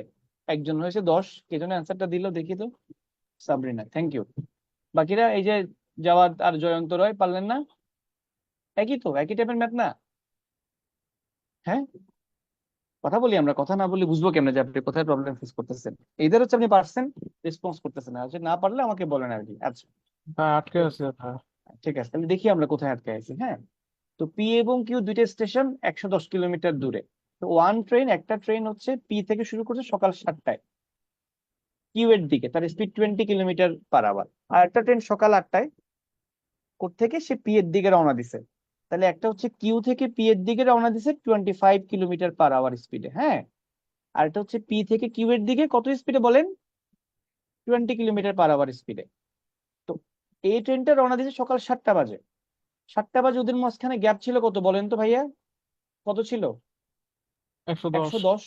[SPEAKER 1] একজন হয়েছে 10, কে যেন অ্যান্সারটা দিল দেখি তো। Sabrina, thank you. বাকিরা এই যে জাওয়াদ আর জয়ন্ত রয় পারলেন না? একই তো, একই টাইপের ম্যাথ না? হ্যাঁ, কথা বলি, আমরা কথা না বলি বুঝবো কেমনে যে আপনি কোথায় প্রবলেম ফেস করতেছেন? এইদের হচ্ছে আপনি পারছেন, রেসপন্স করতেছেন না, হচ্ছে না পারলে আমাকে বলেন আর কি। আচ্ছা,
[SPEAKER 4] হ্যাঁ, আটকে আছে ভাইয়া।
[SPEAKER 1] ঠিক আছে, তাহলে দেখি আমরা কোথায় আটকে আছি। হ্যাঁ, তো পি এবং কিউ দুইটা স্টেশন 110 কিলোমিটার দূরে। তো একটা ট্রেন হচ্ছে পি থেকে শুরু করছে সকাল 7টায় কিউ এর দিকে, তার স্পিড 20 কিলোমিটার পার আওয়ার। আর একটা ট্রেন সকাল 8টায় থেকে সে পি এর দিকে রওনা দিছে। তাহলে একটা হচ্ছে কিউ থেকে পি এর দিকে রওনা দিছে 25 কিলোমিটার পার আওয়ার স্পিডে। হ্যাঁ, আর এটা হচ্ছে পি থেকে কিউ এর দিকে কত স্পিডে বলেন? 20 কিলোমিটার পার আওয়ার স্পিডে। তো এই ট্রেনটা রওনা দিয়েছে সকাল 7টা বাজে। 7টা বাজে ওদের মাঝখানে গ্যাপ ছিল কত বলেন তো ভাইয়া? কত ছিল?
[SPEAKER 4] 110।
[SPEAKER 1] 110।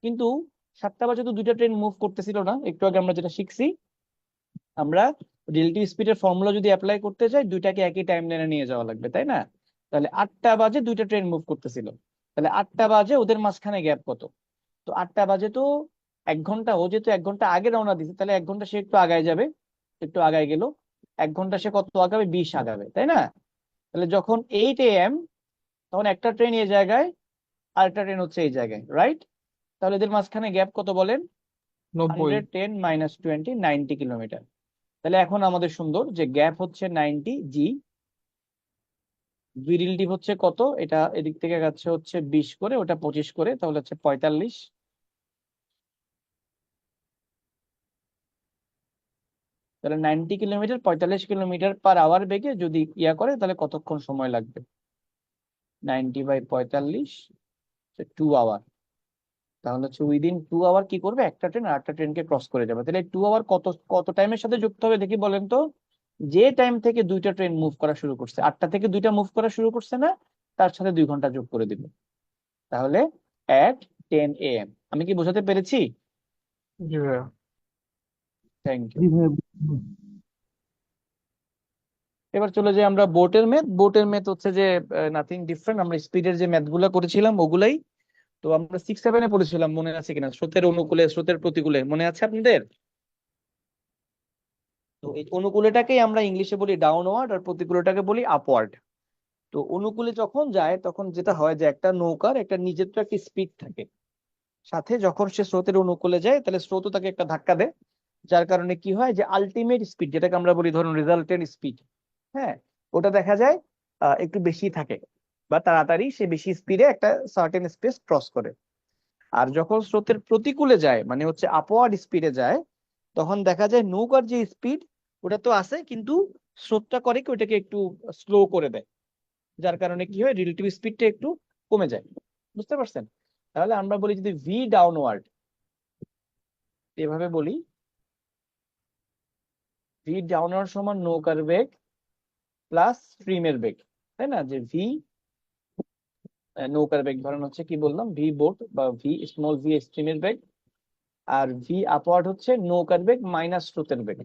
[SPEAKER 1] কিন্তু 7টা বাজে তো দুইটা ট্রেন মুভ করতেছিল না, একটু আগে আমরা যেটা শিখছি, আমরা রিলেটিভ স্পিডের ফর্মুলা যদি অ্যাপ্লাই করতে চাই দুইটাকে একই টাইম লাইনে নিয়ে যাওয়া লাগবে, তাই না? তাহলে 8টা বাজে দুইটা ট্রেন মুভ করতেছিল। তাহলে 8টা বাজে ওদের মাঝখানে গ্যাপ কত? তো 8টা বাজে তো 1 ঘন্টা, ও যেহেতু 1 ঘন্টা আগে রওনা দিছে তাহলে 1 ঘন্টা সে একটু আগায় যাবে। একটু আগায় গেল, 1 ঘন্টা সে কত আগাবে? 20 আগাবে, তাই না? তাহলে যখন 8 AM, তখন একটা ট্রেন এই জায়গায় আর একটা ট্রেন হচ্ছে এই জায়গায়, রাইট? তাহলে এদের মাঝখানে গ্যাপ কত বলেন?
[SPEAKER 4] 90।
[SPEAKER 1] 110 - 20, 90 কিলোমিটার। তাহলে এখন আমাদের সুন্দর যে গ্যাপ হচ্ছে 90 জি, ভি রিলেটিভ হচ্ছে কত? এটা এদিক থেকে যাচ্ছে হচ্ছে 20 করে, ওটা 25 করে, তাহলে হচ্ছে 45। তাহলে 90 কিলোমিটার 45 কিলোমিটার পার আওয়ার বেগে যদি ইয়া করে তাহলে কতক্ষণ সময় লাগবে? 90/45, 2 আওয়ার। তাহলে হচ্ছে উইদিন 2 আওয়ার কি করবে? একটা ট্রেন আর একটা ট্রেনকে ক্রস করে যাবে। তাহলে 2 আওয়ার কত কত টাইমের সাথে যুক্ত হবে দেখি বলেন তো? যে টাইম থেকে দুইটা ট্রেন মুভ করা শুরু করছে, 8টা থেকে দুইটা মুভ করা শুরু করছে না, তার সাথে 2 ঘন্টা যোগ করে দিবে। তাহলে at 10 AM। আমি কি বোঝাতে পেরেছি?
[SPEAKER 4] জি ভাইয়া।
[SPEAKER 1] Thank you.
[SPEAKER 3] জি ভাইয়া।
[SPEAKER 1] এবার চলে যাই আমরা বোটের ম্যাথ। বোটের ম্যাথ হচ্ছে যে নাথিং ডিফারেন্ট, আমরা স্পিডের যে ম্যাথ গুলা করেছিলাম ওগুলাই। তো আমরা 6-7-এ পড়েছিলাম, মনে আছে কিনা? স্রোতের অনুকূলে স্রোতের প্রতিকূলে, মনে আছে আপনাদের? তো এই অনুকূলটাকেই আমরা ইংলিশে বলি ডাউনওয়ার্ড আর প্রতিকূলটাকে বলি আপওয়ার্ড। তো অনুকূলে যখন যায় তখন যেটা হয় যে একটা নৌকার একটা নিজের তো একটা স্পিড থাকে, সাথে যখন সে স্রোতের অনুকূলে যায় তাহলে স্রোতও তাকে একটা ধাক্কা দেয়। যার কারণে কি হয় যে আলটিমেট স্পিড, যেটাকে আমরা বলি ধরুন রেজাল্টেন্ট স্পিড, হ্যাঁ, ওটা দেখা যায় একটু বেশি থাকে, বা তাড়াতাড়ি সে বেশি স্পিডে একটা সার্টেন স্পেস ক্রস করে। আর যখন স্রোতের প্রতিকূলে যায় মানে হচ্ছে আপওয়ার্ড স্পিডে যায়, তখন দেখা যায় নৌকার যে স্পিড ওটা তো আছে, কিন্তু স্রোতটা করে কি ওটাকে একটু স্লো করে দেয়। যার কারণে কি হয়? রিলেটিভ স্পিডটা একটু কমে যায়। বুঝতে পারছেন? তাহলে আমরা বলি যদি ভি ডাউনওয়ার্ড, এভাবে বলি, ভি ডাউনওয়ার্ড সমান নৌকার বেগ প্লাস স্ট্রিমের বেগ, তাই না? যে ভি নৌকার বেগ ধরেন হচ্ছে কি বললাম, ভি বোট বা ভি স্মল ভি স্ট্রিমের বেগ, আর ভি আপওয়ার্ড হচ্ছে নৌকার বেগ মাইনাস স্রোতের বেগ।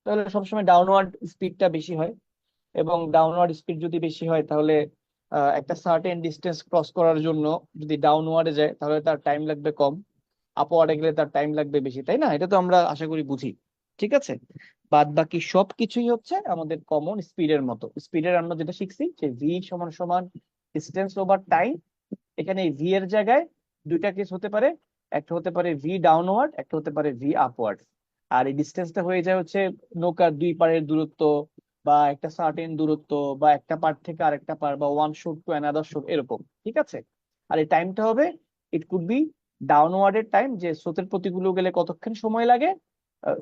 [SPEAKER 1] তাহলে সবসময় ডাউনওয়ার্ড স্পিডটা বেশি হয়, এবং ডাউনওয়ার্ড স্পিড যদি বেশি হয় তাহলে একটা সার্টেন ডিস্টেন্স ক্রস করার জন্য যদি ডাউনওয়ার্ডে যায় তাহলে তার টাইম লাগবে কম, আপওয়ার্ডে গেলে তার টাইম লাগবে বেশি, তাই না? এটা তো আমরা আশা করি বুঝি। ঠিক আছে, বাদ বাকি সবকিছুই হচ্ছে আমাদের কমন স্পিডের মতো। স্পিডের আমরা যেটা শিখছি যে ভি সমান সমান ডিস্টেন্স ওভার টাইম। এখানে এই ভি এর জায়গায় দুইটা কেস হতে পারে, একটা হতে পারে ভি ডাউনওয়ার্ড, একটা হতে পারে ভি আপওয়ার্ড। আর এই ডিস্টেন্সটা হয়ে যায় হচ্ছে নৌকার দুই পাড়ের দূরত্ব, বা একটা সার্টেন দূরত্ব, বা একটা পার থেকে আরেকটা পার, বা one shoot to another shoot, এরকম। ঠিক আছে, আর এই টাইমটা হবে, ইট কুড বি ডাউনওয়ার্ডের টাইম, যে স্রোতের প্রতিকূলে গেলে কতক্ষণ সময় লাগে,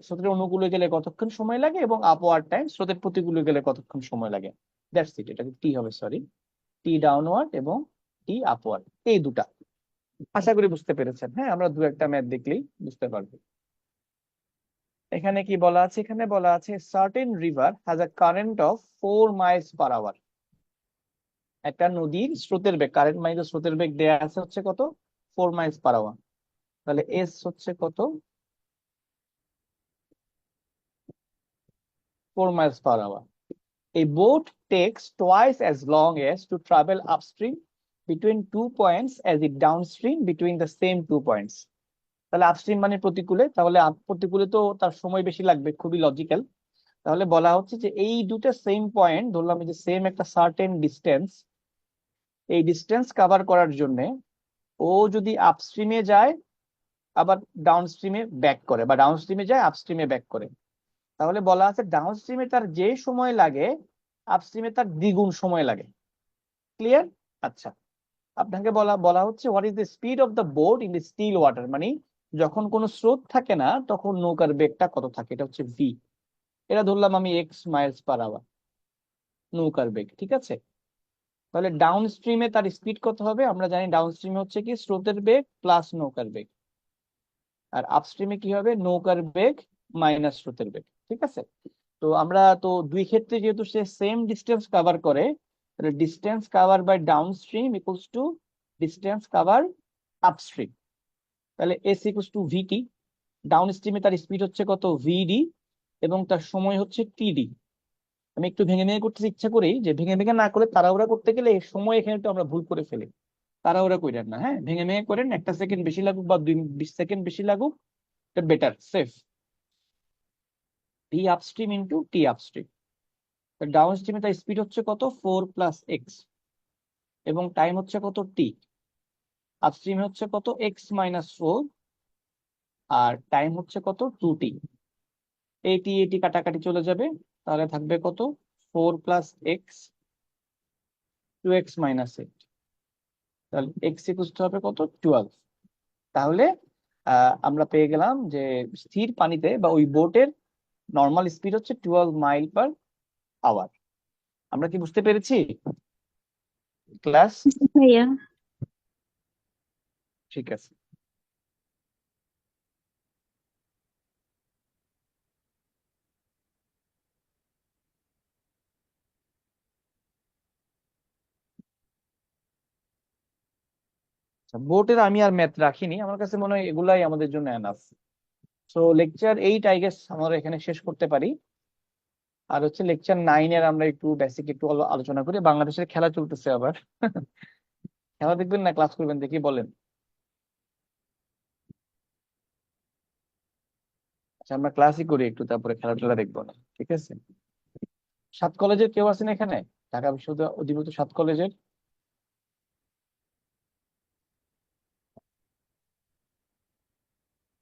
[SPEAKER 1] স্রোতের অনুকূলে গেলে কতক্ষণ সময় লাগে, এবং আপওয়ার্ড টাইম স্রোতের প্রতিকূলে গেলে কতক্ষণ সময় লাগে। That's it. এটা টি হবে, সরি, টি ডাউনওয়ার্ড এবং টি আপওয়ার্ড, এই দুটা। আশা করি বুঝতে পেরেছেন। হ্যাঁ, আমরা দু একটা ম্যাথ দেখলেই বুঝতে পারবো। এখানে কি বলা আছে? এখানে বলা আছে certain river has a current of 4 miles per hour. একটা নদীর স্রোতের বেগ, কারেন্ট মানে স্রোতের বেগ দেয়া আছে হচ্ছে কত? 4 মাইলস পার আওয়ার। তাহলে এস হচ্ছে কত? 4 miles per hour. A boat takes twice as long as to travel upstream between 2 points as it downstream between the same 2 points. তাহলে আপস্ট্রিম মানে প্রতিকূলে, তাহলে প্রতিকূলে তো তার সময় বেশি লাগবে, খুবই লজিক্যাল। তাহলে বলা হচ্ছে যে এই দুটো সেম পয়েন্ট ধরলাম যে সেম একটা সার্টেন ডিস্টেন্স, এই ডিস্টেন্স কভার করার জন্য ও যদি আপস্ট্রিমে যায় আবার ডাউনস্ট্রিমে ব্যাক করে, বা ডাউনস্ট্রিমে যায় আপস্ট্রিমে ব্যাক করে, তাহলে বলা আছে ডাউনস্ট্রিমে তার যে সময় লাগে আপস্ট্রিমে তার দ্বিগুণ সময় লাগে। ক্লিয়ার? আচ্ছা, আপনাকে বলা বলা হচ্ছে what is the speed of the boat in the still water, মানে যখন কোনো স্রোত থাকে না তখন নৌকার বেগটা কত থাকে, এটা হচ্ছে ভি। এটা ধরলাম আমি এক্স মাইলস পার আওয়ার নৌকার বেগ, ঠিক আছে। তাহলে ডাউন স্ট্রিমে তার স্পিড কত হবে? আমরা জানি ডাউন স্ট্রিমে হচ্ছে কি স্রোতের বেগ প্লাস নৌকার বেগ, আর আপস্ট্রিমে কি হবে নৌকার বেগ মাইনাস স্রোতের বেগ, ঠিক আছে। তো আমরা তো দুই ক্ষেত্রে যেহেতু সে সেম ডিস্টেন্স কভার করে, তাহলে distance cover by down stream equals to distance cover upstream. তাহলে S equals to VT, down স্ট্রিমে তার স্পিড হচ্ছে কত ভিডি এবং তার সময় হচ্ছে টিডি। আমি একটু ভেঙে ভেঙে করতে ইচ্ছা করি, যে ভেঙে ভেঙে না করে তাড়াহুড়া করতে গেলে এই সময় এখানে একটু আমরা ভুল করে ফেলি। তাড়াহুড়া করেন না, হ্যাঁ, ভেঙে ভেঙে করেন, 1 সেকেন্ড বেশি লাগুক বা 20 সেকেন্ড বেশি লাগুক, এটা better, safe. V upstream into T upstream. Down স্ট্রিমে তার স্পিড হচ্ছে কত 4 + x এবং টাইম হচ্ছে কত টি। আপস্ট্রিমে হচ্ছে কত x - 4 আর টাইম হচ্ছে কত 2t। এটি এটি কাটাকাটি চলে যাবে, তাহলে থাকবে কত 4 + x 2x - 8, তাহলে x ইকুয়াল হবে কত 12। তাহলে আমরা পেয়ে গেলাম যে স্থির পানিতে বা ওই বোটের নর্মাল স্পিড হচ্ছে 12 মাইল পার আওয়ার। আমরা কি বুঝতে পেরেছি ক্লাস?
[SPEAKER 2] ভাইয়া
[SPEAKER 1] ঠিক আছে। বোটের আমি আর ম্যাথ রাখিনি, আমার কাছে মনে হয় এগুলাই আমাদের জন্য enough. So lecture 8 I guess আমরা এখানে শেষ করতে পারি। আর হচ্ছে লেকচার 9-এর আমরা একটু বেসিক একটু আলোচনা করি। বাংলাদেশের খেলা চলতেছে আবার খেলা দেখবেন না ক্লাস করবেন দেখি বলেন? আচ্ছা, আমরা ক্লাসই করি একটু, তারপরে খেলা টেলা দেখবো না, ঠিক আছে। 7 কলেজের কেউ আছেন এখানে? ঢাকা বিশ্ববিদ্যালয় অধিভুক্ত 7 কলেজের?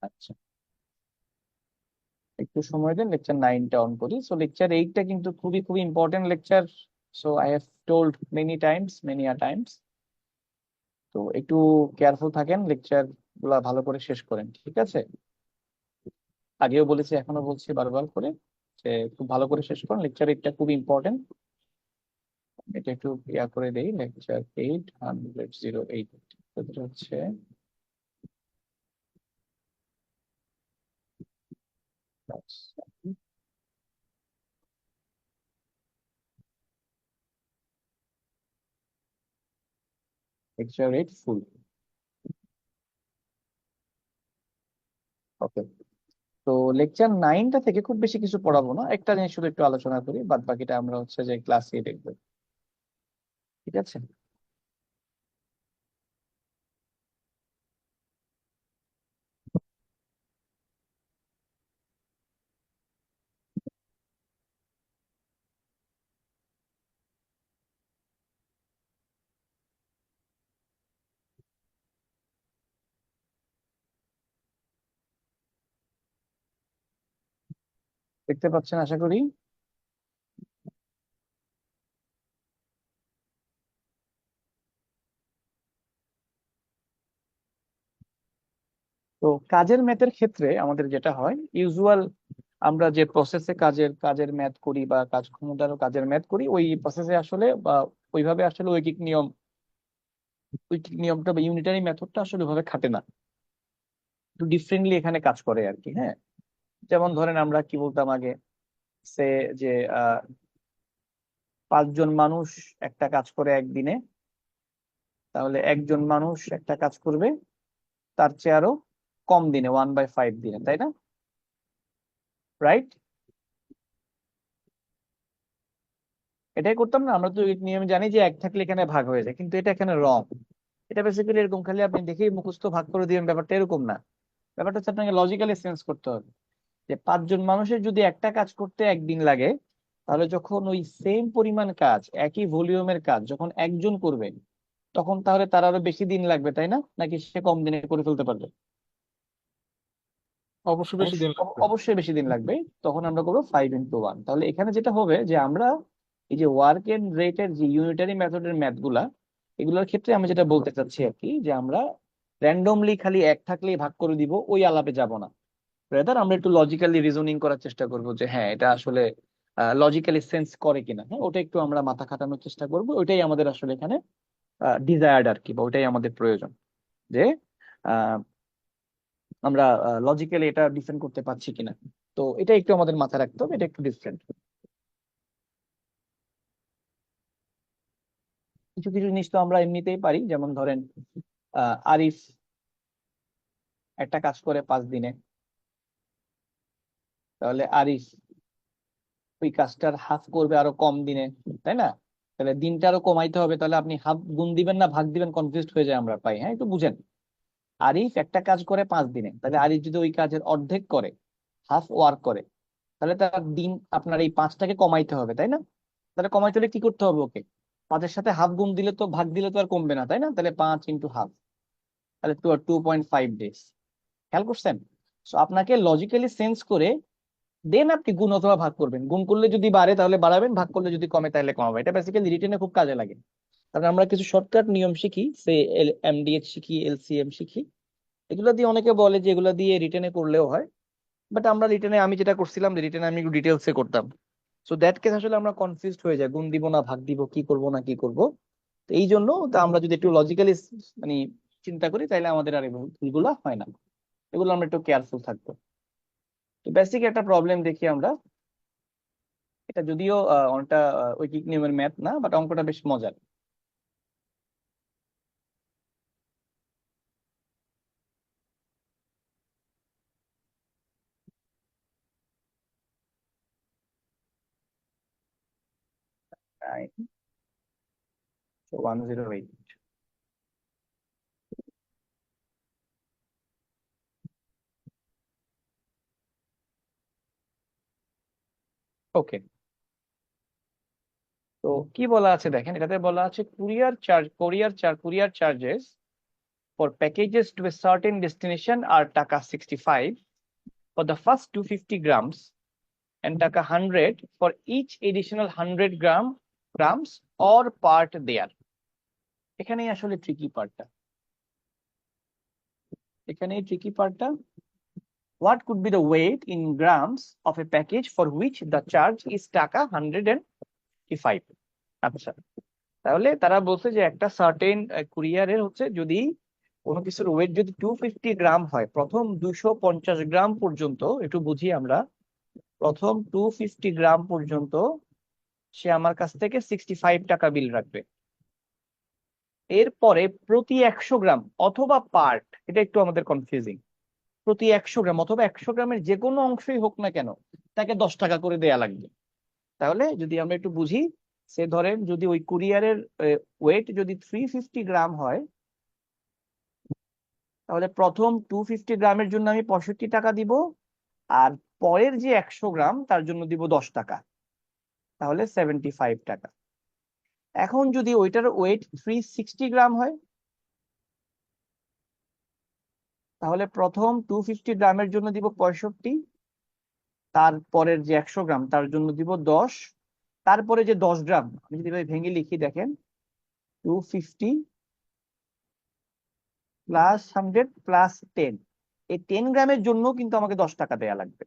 [SPEAKER 1] আচ্ছা, একটু সময় দেন, লেকচার 9টা অন করি। সো লেকচার 8টা কিন্তু খুবই খুবই important lecture. So I have told many a Times. তো একটু কেয়ারফুল থাকেন, লেকচার গুলা ভালো করে শেষ করেন, ঠিক আছে। আগেও বলেছি এখনো বলছি বারবার করে যে খুব ভালো করে শেষ করুন, লেকচার 8টা খুব ইম্পর্টেন্ট। এটা একটু ইয়া করে দেই, লেকচার 8 হচ্ছে লেকচার 8 ফুল। ওকে, তো লেকচার 9টা থেকে খুব বেশি কিছু পড়াবো না, একটা জিনিস শুধু একটু আলোচনা করি, বাদ বাকিটা আমরা হচ্ছে যে ক্লাসে দেখবো, ঠিক আছে। দেখতে পাচ্ছেন আশা করি। তো কাজের ম্যাথের ক্ষেত্রে আমাদের যেটা হয় ইউজুয়াল, আমরা যে প্রসেসে কাজের কাজের ম্যাথ করি বা কাজ ক্ষমতার কাজের ম্যাথ করি, ওই প্রসেসে আসলে বা ওইভাবে আসলে ঐকিক নিয়মটা বা ইউনিটারি মেথডটা আসলে ওইভাবে খাটে না, একটু ডিফারেন্টলি এখানে কাজ করে আর কি। হ্যাঁ, যেমন ধরেন আমরা কি বলতাম আগে, সে যে 5 জন মানুষ একটা কাজ করে একদিনে, তাহলে একজন মানুষ একটা কাজ করবে তার চেয়ে আরো কম দিনে, 1/5 দিনে, তাই না? রাইট? এটাই করতাম না আমরা? তো এই নিয়মে জানি যে এক থাকলে এখানে ভাগ হয়ে যায়, কিন্তু এটা এখানে রং। এটা বেসিক্যালি এরকম, খালি আপনি দেখেই মুখস্থ ভাগ করে দিবেন, ব্যাপারটা এরকম না। ব্যাপারটা হচ্ছে আপনাকে লজিক্যালি সেন্স করতে হবে যে 5 জন মানুষের যদি একটা কাজ করতে একদিন লাগে, তাহলে যখন ওই সেম পরিমাণ কাজ, একই ভলিউমের কাজ যখন একজন করবে, তখন তাহলে তার আরো বেশি দিন লাগবে, তাই না? নাকি সে কম দিনে করে ফেলতে পারবে?
[SPEAKER 4] অবশ্যই বেশি দিন লাগবে।
[SPEAKER 1] অবশ্যই বেশি দিন লাগবে। তখন আমরা করবো 5 into 1। তাহলে এখানে যেটা হবে যে আমরা এই যে ওয়ার্ক এন্ড রেটের যে ইউনিটারি মেথডের ম্যাথ গুলা, এগুলোর ক্ষেত্রে আমি যেটা বলতে চাচ্ছি আর কি, যে আমরা র্যান্ডমলি খালি এক থাকলেই ভাগ করে দিব ওই আলাপে যাব না। রেদার আমরা একটু লজিক্যালি রিজনিং করার চেষ্টা করব যে হ্যাঁ এটা আসলে লজিক্যালি সেন্স করে কিনা, হ্যাঁ ওটা একটু আমরা মাথা খাটানোর চেষ্টা করব। ওইটাই আমাদের আসলে এখানে ডিজায়ার্ড আর কি, বা ওইটাই আমাদের প্রয়োজন, যে আহ, আমরা লজিক্যালি এটা ডিফেন্ড করতে পারছি কিনা। তো এটা একটু আমাদের মাথায় রাখতে হবে, এটা একটু ডিফারেন্ট। কিছু কিছু জিনিস তো আমরা এমনিতেই পারি, যেমন ধরেন আরিফ একটা কাজ করে 5 দিনে, তাহলে আরিফ ওই কাজটার হাফ করবে আরো কম দিনে, তাই না? তাহলে দিনটা আরো কমাইতে হবে, তাহলে আপনি হাফ গুণ দিবেন না ভাগ দিবেন, কনফিউজড হয়ে যায় আমরা পাই। হ্যাঁ একটু বুঝেন, আরিফ একটা কাজ করে 5 দিনে, তাহলে আরিফ যদি ওই কাজের অর্ধেক করে, হাফ ওয়ার্ক করে, তাহলে তার দিন আপনার এই 5টাকে কমাইতে হবে, তাই না? তাহলে কমাইতে হলে কি করতে হবে ওকে? 5-এর সাথে হাফ গুণ দিলে তো, ভাগ দিলে তো আর কমবে না, তাই না? তাহলে 5 into 1/2, তাহলে 2.5 days। খেয়াল করছেন? সো আপনাকে লজিক্যালি সেন্স করে দেন আপনি গুণ অথবা ভাগ করবেন। গুণ করলে যদি বাড়ে তাহলে বাড়াবেন, ভাগ করলে যদি কমে তাহলে কমাবেন। এটা বেসিক্যালি রিটেনে খুব কাজে লাগে। তারপরে আমরা কিছু শর্টকাট নিয়ম শিখি, সে এমডিএচ শিখি, এলসিএম শিখি। এগুলো দিয়ে অনেকে বলে যে এগুলো দিয়ে রিটেনে করলেও হয়, বাট আমরা রিটেনে, আমি যেটা করছিলাম রিটেনে আমি একটু ডিটেলসে করতাম। সো দ্যাট কেস আসলে আমরা কনফিউজড হয়ে যাই, গুণ দিব না ভাগ দিব, কি করব না কি করব। তো এই জন্য তা আমরা যদি একটু লজিক্যালি মানে চিন্তা করি, তাহলে আমাদের আর এই ভুলগুলো হয় না। এগুলো আমরা একটু কেয়ারফুল থাকবো। তো বেসিক একটা প্রবলেম দেখি আমরা। এটা যদিও অনেকটা ঐকিক নিয়মের ম্যাথ না, বাট অঙ্কটা বেশ মজার। Nine, so 108. ওকে, তো কি বলা আছে দেখেন, এটাতে বলা আছে courier charges for packages to a certain destination আর টাকা 65 for the first 250 grams and টাকা 100 for each additional 100 grams or part there. এখানেই আসলে ট্রিকি পার্টটা, এখানেই ট্রিকি পার্টটা। What could be the weight in grams of a package for which the charge is টাকা 105? আচ্ছা, তাহলে তারা বলছে যে একটা সার্টেন কুরিয়ারের হচ্ছে যদি কোনো কিছুর ওয়েট যদি 250 গ্রাম হয়, প্রথম 250 গ্রাম পর্যন্ত, একটু বুঝি আমরা, প্রথম 250 গ্রাম পর্যন্ত সে আমার কাছ থেকে 65 টাকা বিল রাখবে। এরপরে প্রতি 100 গ্রাম অথবা পার্ট, এটা একটু আমাদের কনফিউজিং, প্রতি 100 গ্রাম অথবা 100 গ্রামের যে কোনো অংশই হোক না কেন, তাকে 10 টাকা করে দেয়া লাগবে। তাহলে যদি আমরা একটু বুঝি, সে ধরেন যদি ওই কুরিয়ারের ওয়েট যদি 350 গ্রাম হয়, তাহলে প্রথম 250 গ্রামের জন্য আমি 65 টাকা দিব, আর পরের যে 100 গ্রাম তার জন্য দিব 10 টাকা, তাহলে 75 টাকা। এখন যদি ওইটার ওয়েট 360 গ্রাম হয়, তাহলে প্রথম 250 গ্রামের জন্য দিব 65, তারপরের যে 100 গ্রাম তার জন্য দিব 10, তারপরে যে 10 গ্রাম, আমি যদি এভাবে ভেঙে লিখি দেখেন, 250 প্লাস 100 প্লাস 10, এই 10 গ্রামের জন্য কিন্তু আমাকে 10 টাকা দেয়া লাগবে।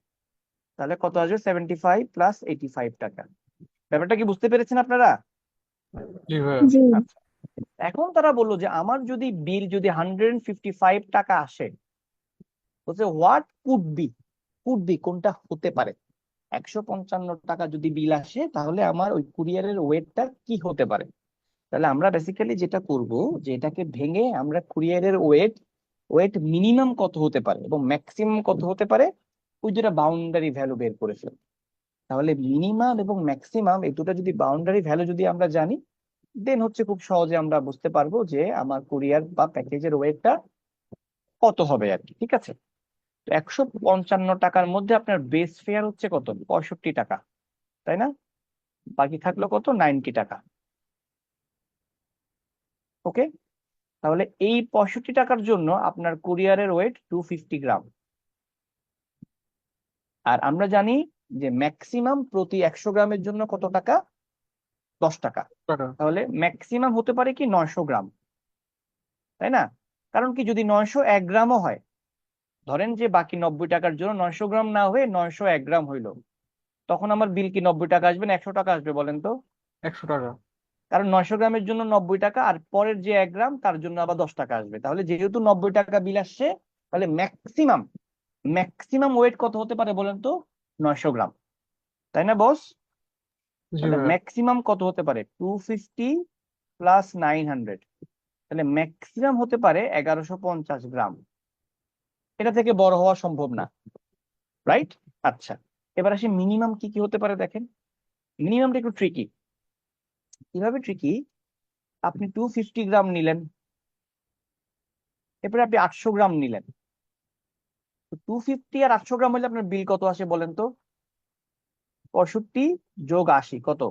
[SPEAKER 1] তাহলে কত আসবে? 75 প্লাস 85 টাকা। ব্যাপারটা কি বুঝতে পেরেছেন আপনারা?
[SPEAKER 4] জি ভাইয়া।
[SPEAKER 2] জি।
[SPEAKER 1] আচ্ছা, এখন তারা বললো যে আমার যদি বিল যদি 155 টাকা আসে, বলছে হোয়াট কুড বি কোনটা হতে পারে, 155 টাকা যদি বিল আসে তাহলে আমার ওই কুরিয়ারের ওয়েটটা কি হতে পারে। তাহলে আমরা বেসিক্যালি যেটা করব, যে এটাকে ভেঙে আমরা কুরিয়ারের ওয়েট মিনিমাম কত হতে পারে এবং ম্যাক্সিমাম কত হতে পারে, ওই দুটা বাউন্ডারি ভ্যালু বের করে ফেলবো। তাহলে মিনিমাম এবং ম্যাক্সিমাম এই দুটো যদি বাউন্ডারি ভ্যালু যদি আমরা জানি, দেন হচ্ছে খুব সহজে আমরা বুঝতে পারবো যে আমার কুরিয়ার বা প্যাকেজের ওয়েটটা কত হবে আর কি। ঠিক আছে, তো 155 টাকার মধ্যে আপনার বেস ফেয়ার হচ্ছে কত? 65 টাকা, তাই না? বাকি থাকলো কত? 90 টাকা। ওকে, তাহলে এই 65 টাকার জন্য আপনার কুরিয়ারের ওয়েট 250 গ্রাম। আর আমরা জানি যে ম্যাক্সিমাম প্রতি 100 গ্রামের জন্য কত টাকা? 10 টাকা।
[SPEAKER 4] টাকা।
[SPEAKER 1] তাহলে ম্যাক্সিমাম হতে পারে কি 900 গ্রাম, তাই না? কারণ কি, যদি 901 গ্রামও হয়, ধরেন যে বাকি 90 টাকার জন্য 900 গ্রাম না হয়ে 901 গ্রাম হইলো, তখন আমার বিল কি 90 টাকা আসবে না 100 টাকা আসবে বলেন তো?
[SPEAKER 4] 100 টাকা।
[SPEAKER 1] কারণ 900 গ্রামের জন্য 90 টাকা, আর পরের যে 1 গ্রাম তার জন্য আবার 10 টাকা আসবে। তাহলে যেহেতু 90 টাকা বিল আসছে, তাহলে ম্যাক্সিমাম ম্যাক্সিমাম ওয়েট কত হতে পারে বলেন তো? 900 গ্রাম, তাই না বস?
[SPEAKER 4] জি
[SPEAKER 1] তাহলে
[SPEAKER 4] ভাইয়া।
[SPEAKER 1] ম্যাক্সিমাম কত হতে পারে? 250 প্লাস 900, তাহলে ম্যাক্সিমাম হতে পারে 1150 গ্রাম। এটা থেকে বড় হওয়া সম্ভব না, রাইট? আচ্ছা, এবার আসি মিনিমাম কি কি হতে পারে। দেখেন, মিনিমামটা একটু ট্রিকি। কিভাবে ট্রিকি? আপনি 250 গ্রাম নিলেন, এরপরে আপনি 800 গ্রাম নিলেন। 250 আর 800 গ্রাম হলে আপনার বিল কত আসে বলেন তো? 65 যোগ 80 কত?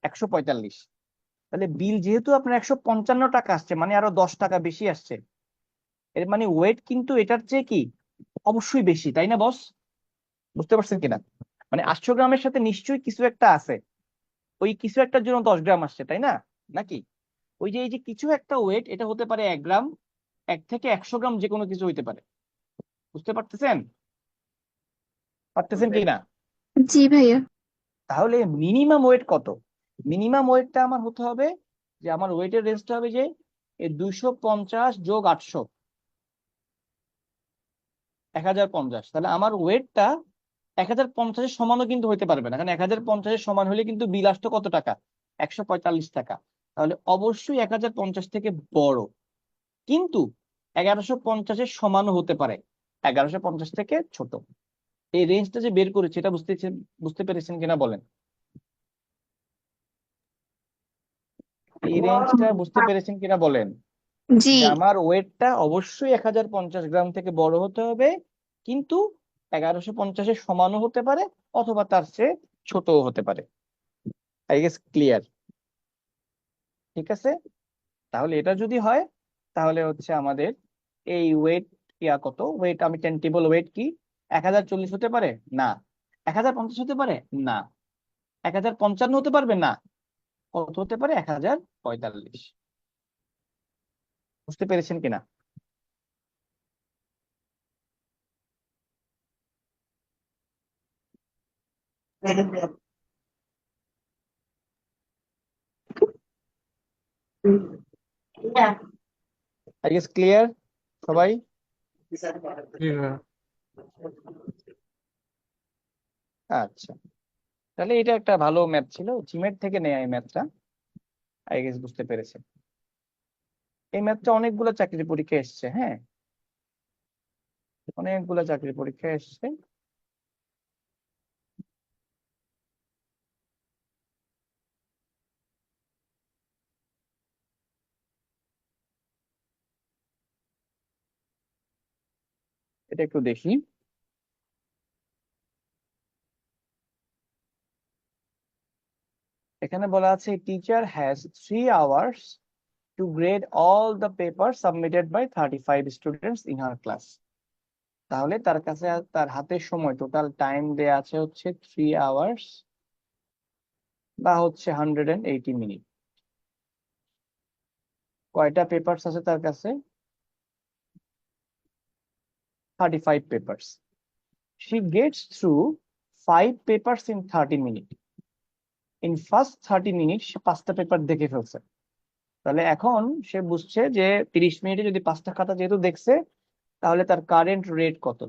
[SPEAKER 1] 145। তাহলে বিল যেহেতু আপনার 155 টাকা আসছে, মানে আরো 10 টাকা বেশি আসছে, এর মানে ওয়েট কিন্তু এটার চেয়ে কি অবশ্যই বেশি, তাই না বস? বুঝতে পারছেন কিনা? মানে 800 গ্রামের সাথে নিশ্চয়ই কিছু একটা আছে, ওই কিছু একটার জন্য 10 গ্রাম আসছে, তাই না? নাকি ওই যে এই যে কিছু একটা ওয়েট, এটা হতে পারে 1 গ্রাম, 1 থেকে 100 গ্রাম যে কোনো কিছু হইতে পারে। বুঝতে পারতেছেন? পারতেছেন কি না?
[SPEAKER 2] জি ভাইয়া।
[SPEAKER 1] তাহলে মিনিমাম ওয়েট কত? মিনিমাম ওয়েটটা আমার হতে হবে যে আমার ওয়েটের রেঞ্জটা হবে যে 250 যোগ 800, 1050। তাহলে আমার ওয়েটটা 1050-এর সমানও কিন্তু হইতে পারবে না, কারণ 1050-এর সমান হলে কিন্তু বিল আসতো কত টাকা? 145 টাকা। তাহলে অবশ্যই 1050 থেকে বড়, কিন্তু 1150-এর সমানও হতে পারে, 1150 থেকে ছোট। এই রেঞ্জটা যে বের করেছি, এটা বুঝতে পেরেছেন কিনা বলেন? এই রেঞ্জটা বুঝতে পেরেছেন কিনা বলেন?
[SPEAKER 2] জি।
[SPEAKER 1] যে আমার ওয়েটটা অবশ্যই 1050 গ্রাম থেকে বড় হতে হবে, কিন্তু 1150-এর সমানও হতে পারে, অথবা তার চেয়ে ছোটও হতে পারে। I guess clear? ঠিক আছে, তাহলে এটা যদি হয়, তাহলে হচ্ছে আমাদের এই ওয়েট কত ওয়েট, আমি টেন্টেবল ওয়েট কি 1040 হতে পারে? না। 1050 হতে পারে? না। 1055 হতে পারবে? না। কত হতে পারে? 1045। বুঝতে পেরেছেন কিনা? আই গেস ক্লিয়ার সবাই?
[SPEAKER 4] জি ভাইয়া।
[SPEAKER 1] আচ্ছা, তাহলে এটা একটা ভালো ম্যাথ ছিল, জিমেট থেকে নেয়া এই ম্যাথটা। আই গেস বুঝতে পেরেছেন। এই ম্যাথটা অনেকগুলো চাকরির পরীক্ষা এসছে, হ্যাঁ, অনেকগুলো চাকরির পরীক্ষা এসছে। এটা একটু দেখি। এখানে বলা আছে teacher has 3 hours to grade all the papers submitted by 35 students in her class। তাহলে তার কাছে তার হাতে সময়, টোটাল টাইম দেয়া আছে হচ্ছে 3 hours, বা হচ্ছে 180 মিনিট। কয়টা পেপারস আছে তার কাছে? 35 papers. She gets through 5 papers in 30 minutes. In first 30 minutes সে 5টা পেপার দেখে ফেলছে। তাহলে এখন সে বুঝছে যে 30 মিনিটে যদি 5টা খাতা যেহেতু দেখছে, তাহলে তার কারেন্ট রেট কত?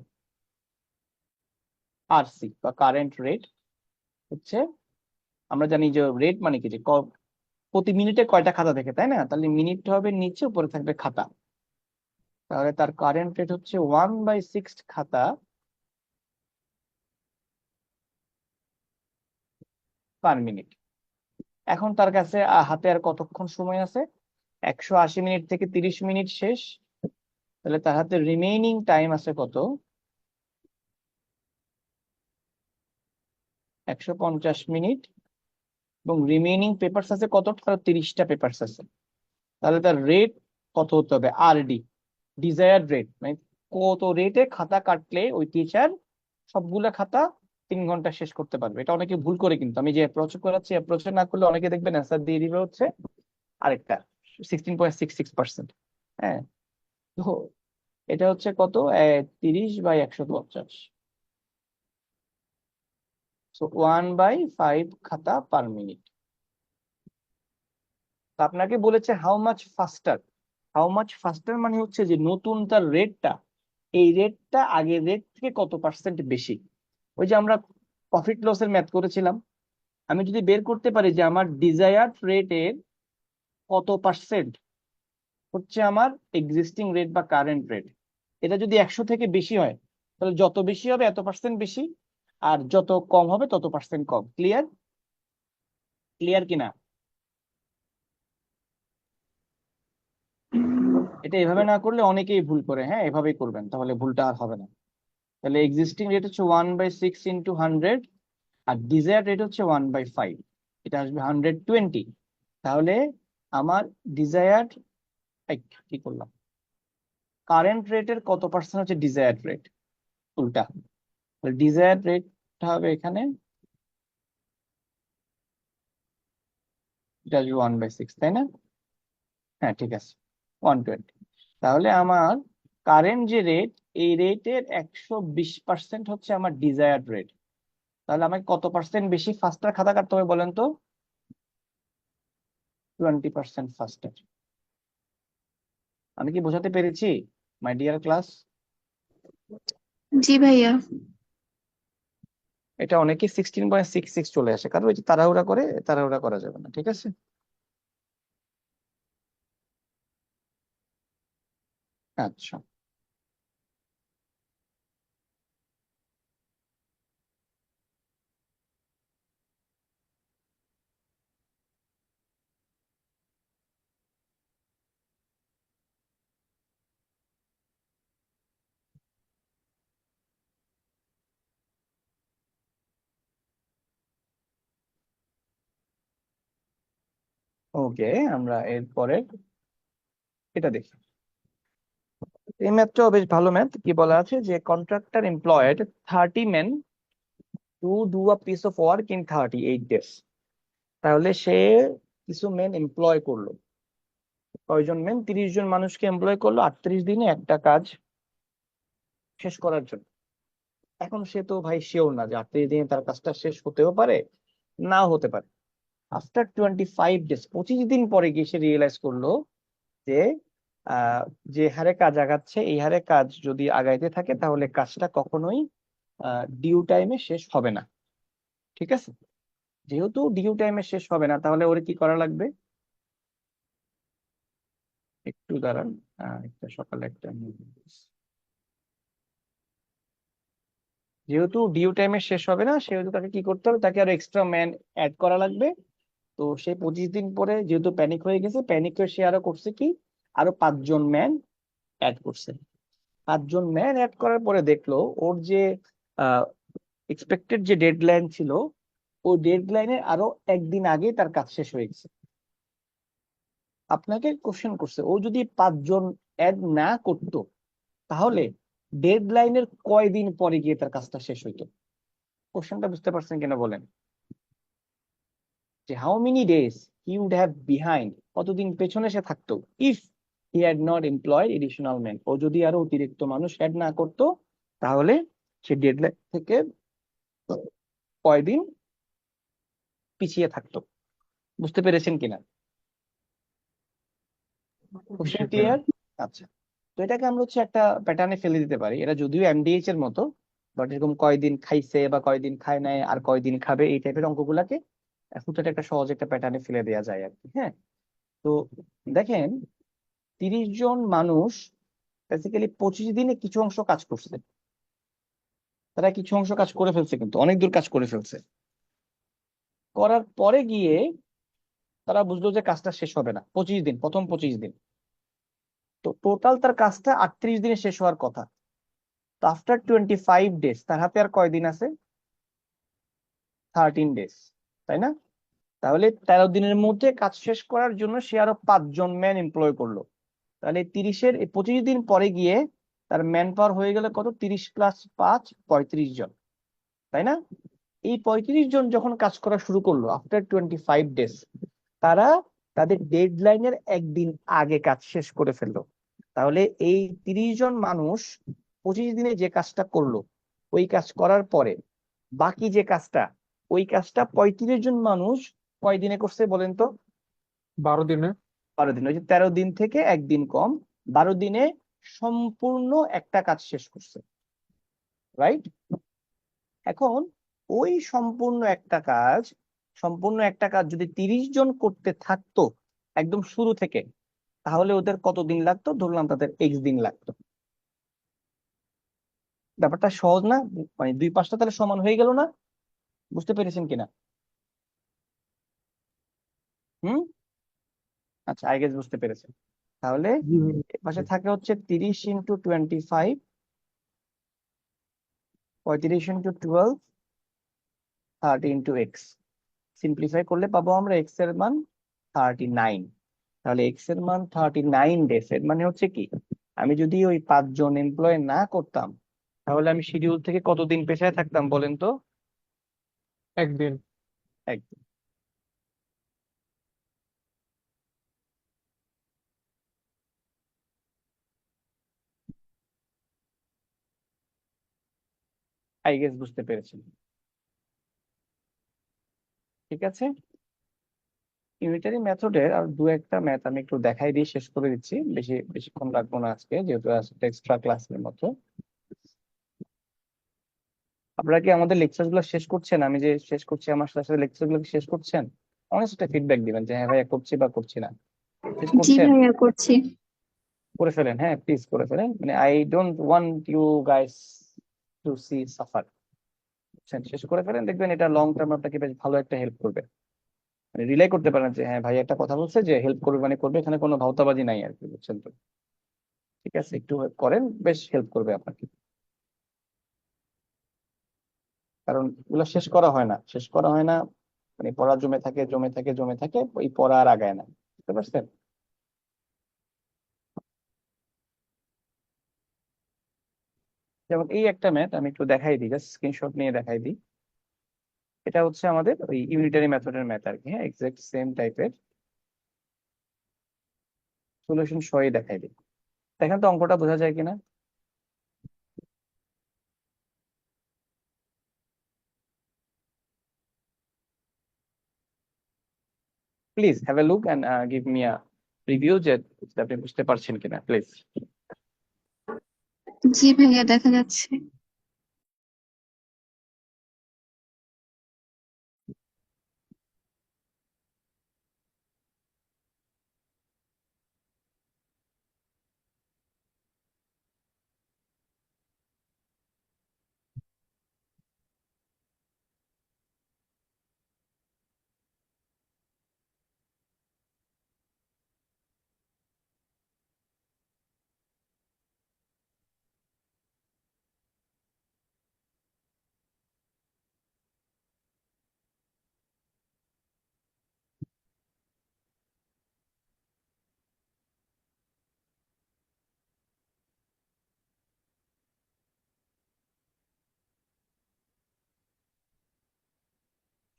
[SPEAKER 1] আরসি বা কারেন্ট রেট হচ্ছে, আমরা জানি যে রেট মানে কি, যে প্রতি মিনিটে কয়টা খাতা দেখে, তাই না? তাহলে মিনিটটা হবে নিচে, উপরে থাকবে খাতা। তাহলে তার কারেন্ট রেট হচ্ছে 1/6 খাতা পার মিনিট। এখন তার কাছে হাতে আর কতক্ষণ সময় আছে? 180 মিনিট থেকে 30 মিনিট শেষ, তাহলে তার হাতে রিমেইনিং টাইম আছে কত? 150 মিনিট। এবং রিমেইনিং পেপারস আছে কত? তার 30টা পেপারস আছে। তাহলে তার রেট কত হতে হবে? RD, ডিজায়ার্ড রেট, মানে কত রেটে খাতা কাটলে ওই টিচার সবগুলা খাতা 3 ঘন্টা শেষ করতে পারবে। এটা অনেকে ভুল করে, কিন্তু আমি যে অ্যাপ্রোচ করাচ্ছি অ্যাপ্রোচে না করলে অনেকে দেখবেন অ্যান্সার দিয়ে দিবে হচ্ছে আরেকটা 16.66%। হ্যাঁ, তো এটা হচ্ছে কত? 30/150। সো 1/5 খাতা পার মিনিট। আপনাকে বলেছে হাউ মাচ ফাস্টার। হাউ মাচ ফাস্টার মানে হচ্ছে যে নতুন তার রেটটা, এই রেটটা আগের রেট থেকে কত পার্সেন্ট বেশি। ওই যে আমরা প্রফিট লসের ম্যাথ করেছিলাম, আমি যদি বের করতে পারি যে আমার ডিজায়ার্ড রেটের কত পার্সেন্ট হচ্ছে আমার এক্সিস্টিং রেট বা কারেন্ট রেট, এটা যদি 100 থেকে বেশি হয়, তাহলে যত বেশি হবে এত পার্সেন্ট বেশি, আর যত কম হবে তত পার্সেন্ট কম। ক্লিয়ার? ক্লিয়ার কিনা? এটা এভাবে না করলে অনেকেই ভুল করে। হ্যাঁ, এভাবেই করবেন, তাহলে ভুলটা আর হবে না। তাহলে এক্সিস্টিং রেট হচ্ছে 1/6 ইন্টু 100, আর ডিজায়ার্ড রেট হচ্ছে 1/5, এটা আসবে 120। তাহলে আমার ডিজায়ার্ড, কি করলাম, কারেন্ট রেটের কত পার্সেন্ট হচ্ছে ডিজায়ার্ড রেট, উল্টা। ডিজায়ার্ড রেটটা হবে এখানে, এটা আসবে 1/6, তাই না? হ্যাঁ, ঠিক আছে, 120। তাহলে আমার কারেন্ট যে রেট, এই রেটের 120% হচ্ছে আমার ডিজায়ার্ড রেট। তাহলে আমাকে কত পার্সেন্ট বেশি ফাস্টার খাতা কাটতে হবে বলেন তো? 20% ফাস্টার। আমি কি বোঝাতে পেরেছি মাই ডিয়ার ক্লাস?
[SPEAKER 2] জি ভাইয়া।
[SPEAKER 1] এটা অনেকে 16.66 চলে আসে, কারণ ওই যে তাড়াহুড়া করে, তাড়াহুড়া করা যাবে না, ঠিক আছে? আচ্ছা, ওকে, আমরা এরপরে এটা দেখি। এই ম্যাথটাও বেশ ভালো ম্যাথ। কি বলা আছে যে contractor employed 30 men to do a piece of work in 38 days। তাহলে সে কিছু মেন এমপ্লয় করলো। কয়জন মেন? 30 জন মানুষকে এমপ্লয় করলো 38 দিনে একটা কাজ শেষ করার জন্য। এখন সে তো ভাই শিওর না যে 38 দিনে তার কাজটা শেষ হতেও পারে, নাও হতে পারে। আফটার 25 days, 25 দিন পরে গিয়ে সে রিয়েলাইজ করলো যে আহ, যে হারে কাজ আগাচ্ছে, এই হারে কাজ যদি আগাইতে থাকে তাহলে কাজটা কখনোই ডিউ টাইমে শেষ হবে না। ঠিক আছে? যেহেতু ডিউ টাইমে শেষ হবে না, তাহলে ওর কি করা লাগবে? একটু দাঁড়ান, একটা সকালে একটা যেহেতু ডিউ টাইমে শেষ হবে না, সেহেতু তাকে কি করতে হবে? তাকে আরো এক্সট্রা ম্যান অ্যাড করা লাগবে। তো সে 25 দিন পরে যেহেতু প্যানিক হয়ে গেছে, প্যানিক হয়ে সে আরো করছে কি, আরো 5 জন ম্যান অ্যাড করছে। 5 জন ম্যান অ্যাড করার পরে দেখলো ওর যে এক্সপেক্টেড যে ডেডলাইন ছিল, ওই ডেডলাইনের আরো একদিন আগে তার কাজ শেষ হয়ে গেছে। আপনাকে কোশ্চেন করছে, ও যদি 5 জন অ্যাড না করতো তাহলে ডেডলাইনের কয়দিন পরে গিয়ে তার কাজটা শেষ হইতো? কোশ্চেনটা বুঝতে পারছেন কিনা বলেন? যে how many days he would have behind, কতদিন পেছনে সে থাকতো, if he had not employed additional man, ও যদি আরো অতিরিক্ত মানুষ অ্যাড না করতো, তাহলে সে ডেডলাইন থেকে কয়দিন পিছিয়ে থাকতো। বুঝতে পেরেছেন কিনা? Question clear? আচ্ছা, তো এটাকে আমরা হচ্ছে একটা প্যাটার্নে ফেলে দিতে পারি। এটা যদিও এমডিএইচ এর মতো, বাট এরকম কয়দিন খাইছে বা কয়দিন খায় নাই আর কয়দিন খাবে, এই টাইপের অঙ্কগুলাকে হুটহাট একটা সহজ একটা প্যাটার্নে ফেলে দেওয়া যায় আর কি। হ্যাঁ, তো দেখেন, 30 জন মানুষ বেসিক্যালি 25 দিনে কিছু অংশ কাজ করছে। তারা কিছু অংশ কাজ করে ফেলছে, কিন্তু অনেক দূর কাজ করে ফেলছে। করার পরে গিয়ে তারা বুঝলো যে কাজটা শেষ হবে না 25 দিন, প্রথম 25 দিন। তো টোটাল তার কাজটা 38 দিনে শেষ হওয়ার কথা। তো আফটার 25 ডেজ তার হাতে আর কয়দিন আছে? 13 ডেজ, তাই না? তাহলে 13 দিনের মধ্যে কাজ শেষ করার জন্য সে আরো 5 জন ম্যান এমপ্লয় করলো। তাহলে 25 দিন পরে গিয়ে তার ম্যান পাওয়ার হয়ে গেল কত? 30 + 5 35 জন, তাই না? এই 35 জন যখন কাজ করা শুরু করলো আফটার 25 ডেজ, তারা তাদের ডেডলাইনের একদিন আগে কাজ শেষ করে ফেললো। তাহলে এই 30 জন মানুষ 25 দিনে যে কাজটা করলো, ওই কাজ করার পরে বাকি যে কাজটা, ওই কাজটা 35 জন মানুষ কয় দিনে করছে বলেন তো?
[SPEAKER 4] 12 দিনে।
[SPEAKER 1] 12 দিন। ওই যে 13 দিন থেকে একদিন কম, 12 দিনে সম্পূর্ণ একটা কাজ শেষ করছে, রাইট? এখন ওই সম্পূর্ণ একটা কাজ যদি 30 জন করতে থাকতো একদম শুরু থেকে, তাহলে ওদের কত দিন লাগতো? ধরলাম তাদের X দিন লাগতো। ব্যাপারটা সহজ না? মানে দুই পাশটা তাহলে সমান হয়ে গেল না? বুঝতে পেরেছেন কিনা? হুম, আচ্ছা, আই গেস বুঝতে পেরেছেন। তাহলে
[SPEAKER 3] জি ভাইয়া।
[SPEAKER 1] এর পাশে থাকে হচ্ছে 30 × 25, 35 × 12, 30 × X। সিম্পলিফাই করলে পাবো আমরা এক্স এর মান 39। তাহলে এক্স এর মান 39 ডেজ। এর মানে হচ্ছে কি, আমি যদি ওই 5 জন এমপ্লয় না করতাম, তাহলে আমি শিডিউল থেকে কতদিন পেছায় থাকতাম বলেন তো?
[SPEAKER 4] একদিন।
[SPEAKER 1] একদিন। আই গেস বুঝতে পেরেছেন। ঠিক আছে, ইউনিটারি মেথডের আর দু একটা ম্যাথ আমি একটু দেখাই দিয়ে শেষ করে দিচ্ছি, বেশিক্ষণ রাখবো না আজকে, যেহেতু এক্সট্রা ক্লাসের মতো। আপনারা কি আমাদের লেকচার গুলো শেষ করছেন? আমি যে শেষ করছি আমার সাথে সাথে লেকচার গুলো শেষ করছেন? অনেক একটা ফিডব্যাক দিবেন যে হ্যাঁ ভাইয়া করছি বা করছি না। শেষ
[SPEAKER 2] জি
[SPEAKER 1] করছেন?
[SPEAKER 2] ভাইয়া করছি।
[SPEAKER 1] করে ফেলেন, হ্যাঁ প্লিজ করে ফেলেন। মানে I don't want you guys to see suffer. শেষ করে ফেলেন, দেখবেন এটা লং টার্ম আপনাকে বেশ ভালো একটা হেল্প করবে। মানে রিলাই করতে পারেন যে হ্যাঁ ভাই একটা কথা বলছে যে হেল্প করবে, মানে করবে, এখানে কোনো ভাওতাবাজি নাই আর কি, বুঝছেন তো? ঠিক আছে, একটু করেন, বেশ হেল্প করবে আপনাকে। কারণ এগুলো শেষ করা হয় না, মানে পড়া জমে থাকে জমে থাকে জমে থাকে, ওই পড়া আর আগায় না। বুঝতে পারছেন? যেমন এই একটা ম্যাথ আমি একটু দেখাই দিই, জাস্ট স্ক্রিনশট নিয়ে দেখাই দিই। এটা হচ্ছে আমাদের ওই ইউনিটারি মেথডের ম্যাথ আর কি, হ্যাঁ এক্সাক্ট সেম টাইপের সলিউশন সহই দেখাই দিই। দেখেন তো অঙ্কটা বোঝা যায় কিনা। Please have a look and give me a review যে আপনি বুঝতে পারছেন কিনা, প্লিজ।
[SPEAKER 2] জি ভাইয়া দেখা যাচ্ছে।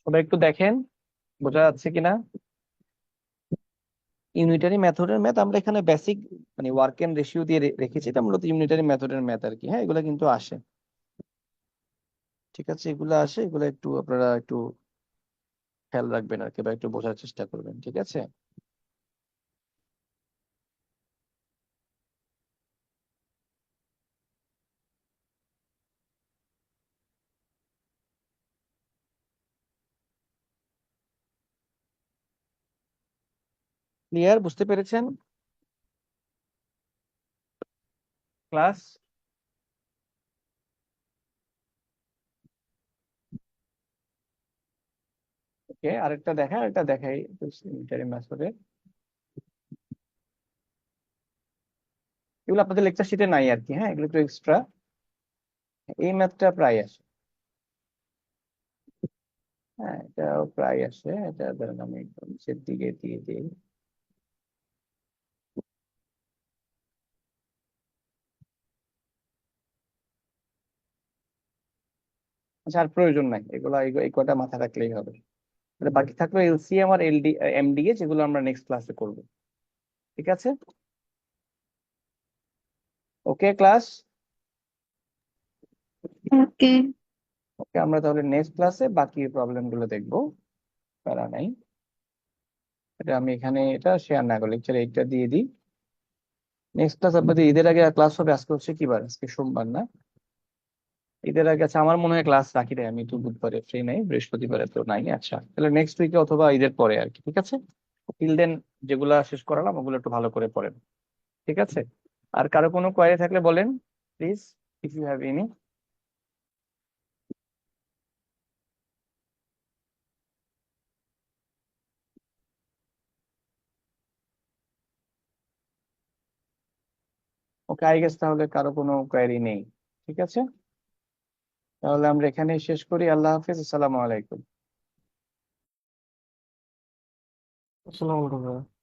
[SPEAKER 1] সবাই একটু দেখেন বোঝা যাচ্ছে কিনা। ইউনিটারি মেথডের ম্যাথ আমরা এখানে বেসিক মানে ওয়ার্ক এন্ড রেশিও দিয়ে রেখেছি, এটা মূলত ইউনিটারি মেথডের ম্যাথ আর কি। হ্যাঁ এগুলো কিন্তু আসে, ঠিক আছে, এগুলো আসে, এগুলো একটু আপনারা একটু খেয়াল রাখবেন আর কি, বা একটু বোঝার চেষ্টা করবেন, ঠিক আছে? ক্লিয়ার? বুঝতে পেরেছেন ক্লাস? ওকে। ওকে, আরেকটা দেখাই ইন্টারিম মেথডে। এগুলো আপনাদের লেকচার শিটে নাই আর কি, হ্যাঁ, এগুলো একটু এক্সট্রা। এই ম্যাথটা প্রায় আসে, হ্যাঁ, এটাও প্রায় আসে। এটা ধরেন আমি একটু নিচের দিকে দিয়ে দিই। আচ্ছা, আর প্রয়োজন নাই এগুলা, এই কটা মাথা রাখলেই হবে। তাহলে বাকি থাকলো এলসিএম আর এমডিএ, যেগুলো আমরা নেক্সট ক্লাসে করব। ঠিক আছে, ওকে ক্লাস।
[SPEAKER 2] ওকে।
[SPEAKER 1] ওকে, আমরা তাহলে নেক্সট ক্লাসে বাকি প্রবলেম গুলো দেখবো, প্যারা নাই। এটা আমি এখানে এটা শেয়ার না করে লেকচার এইটা দিয়ে দিই। নেক্সট ক্লাস আপনাদের ঈদের আগে ক্লাস হবে। আজকে হচ্ছে কি বার? আজকে সোমবার না? ঈদের আগে, আচ্ছা আমার মনে হয় ক্লাস রাখি রে, আমি তো বুধবারে ফ্রি নাই, বৃহস্পতিবারে তো নাই। আচ্ছা তাহলে নেক্সট উইকে অথবা ঈদের পরে আর কি, ঠিক আছে। টিল দেন যেগুলা শেষ করালাম ওগুলো একটু ভালো করে পড়েন, ঠিক আছে। আর কারো কোনো কোয়ারি থাকলে বলেন please, if you have any. Okay, I guess তাহলে কারো কোনো কোয়ারি নেই। ঠিক আছে, তাহলে আমরা এখানেই শেষ করি। আল্লাহ হাফিজ, আসসালামু আলাইকুম।
[SPEAKER 4] আসসালামু আলাইকুম ভাইয়া।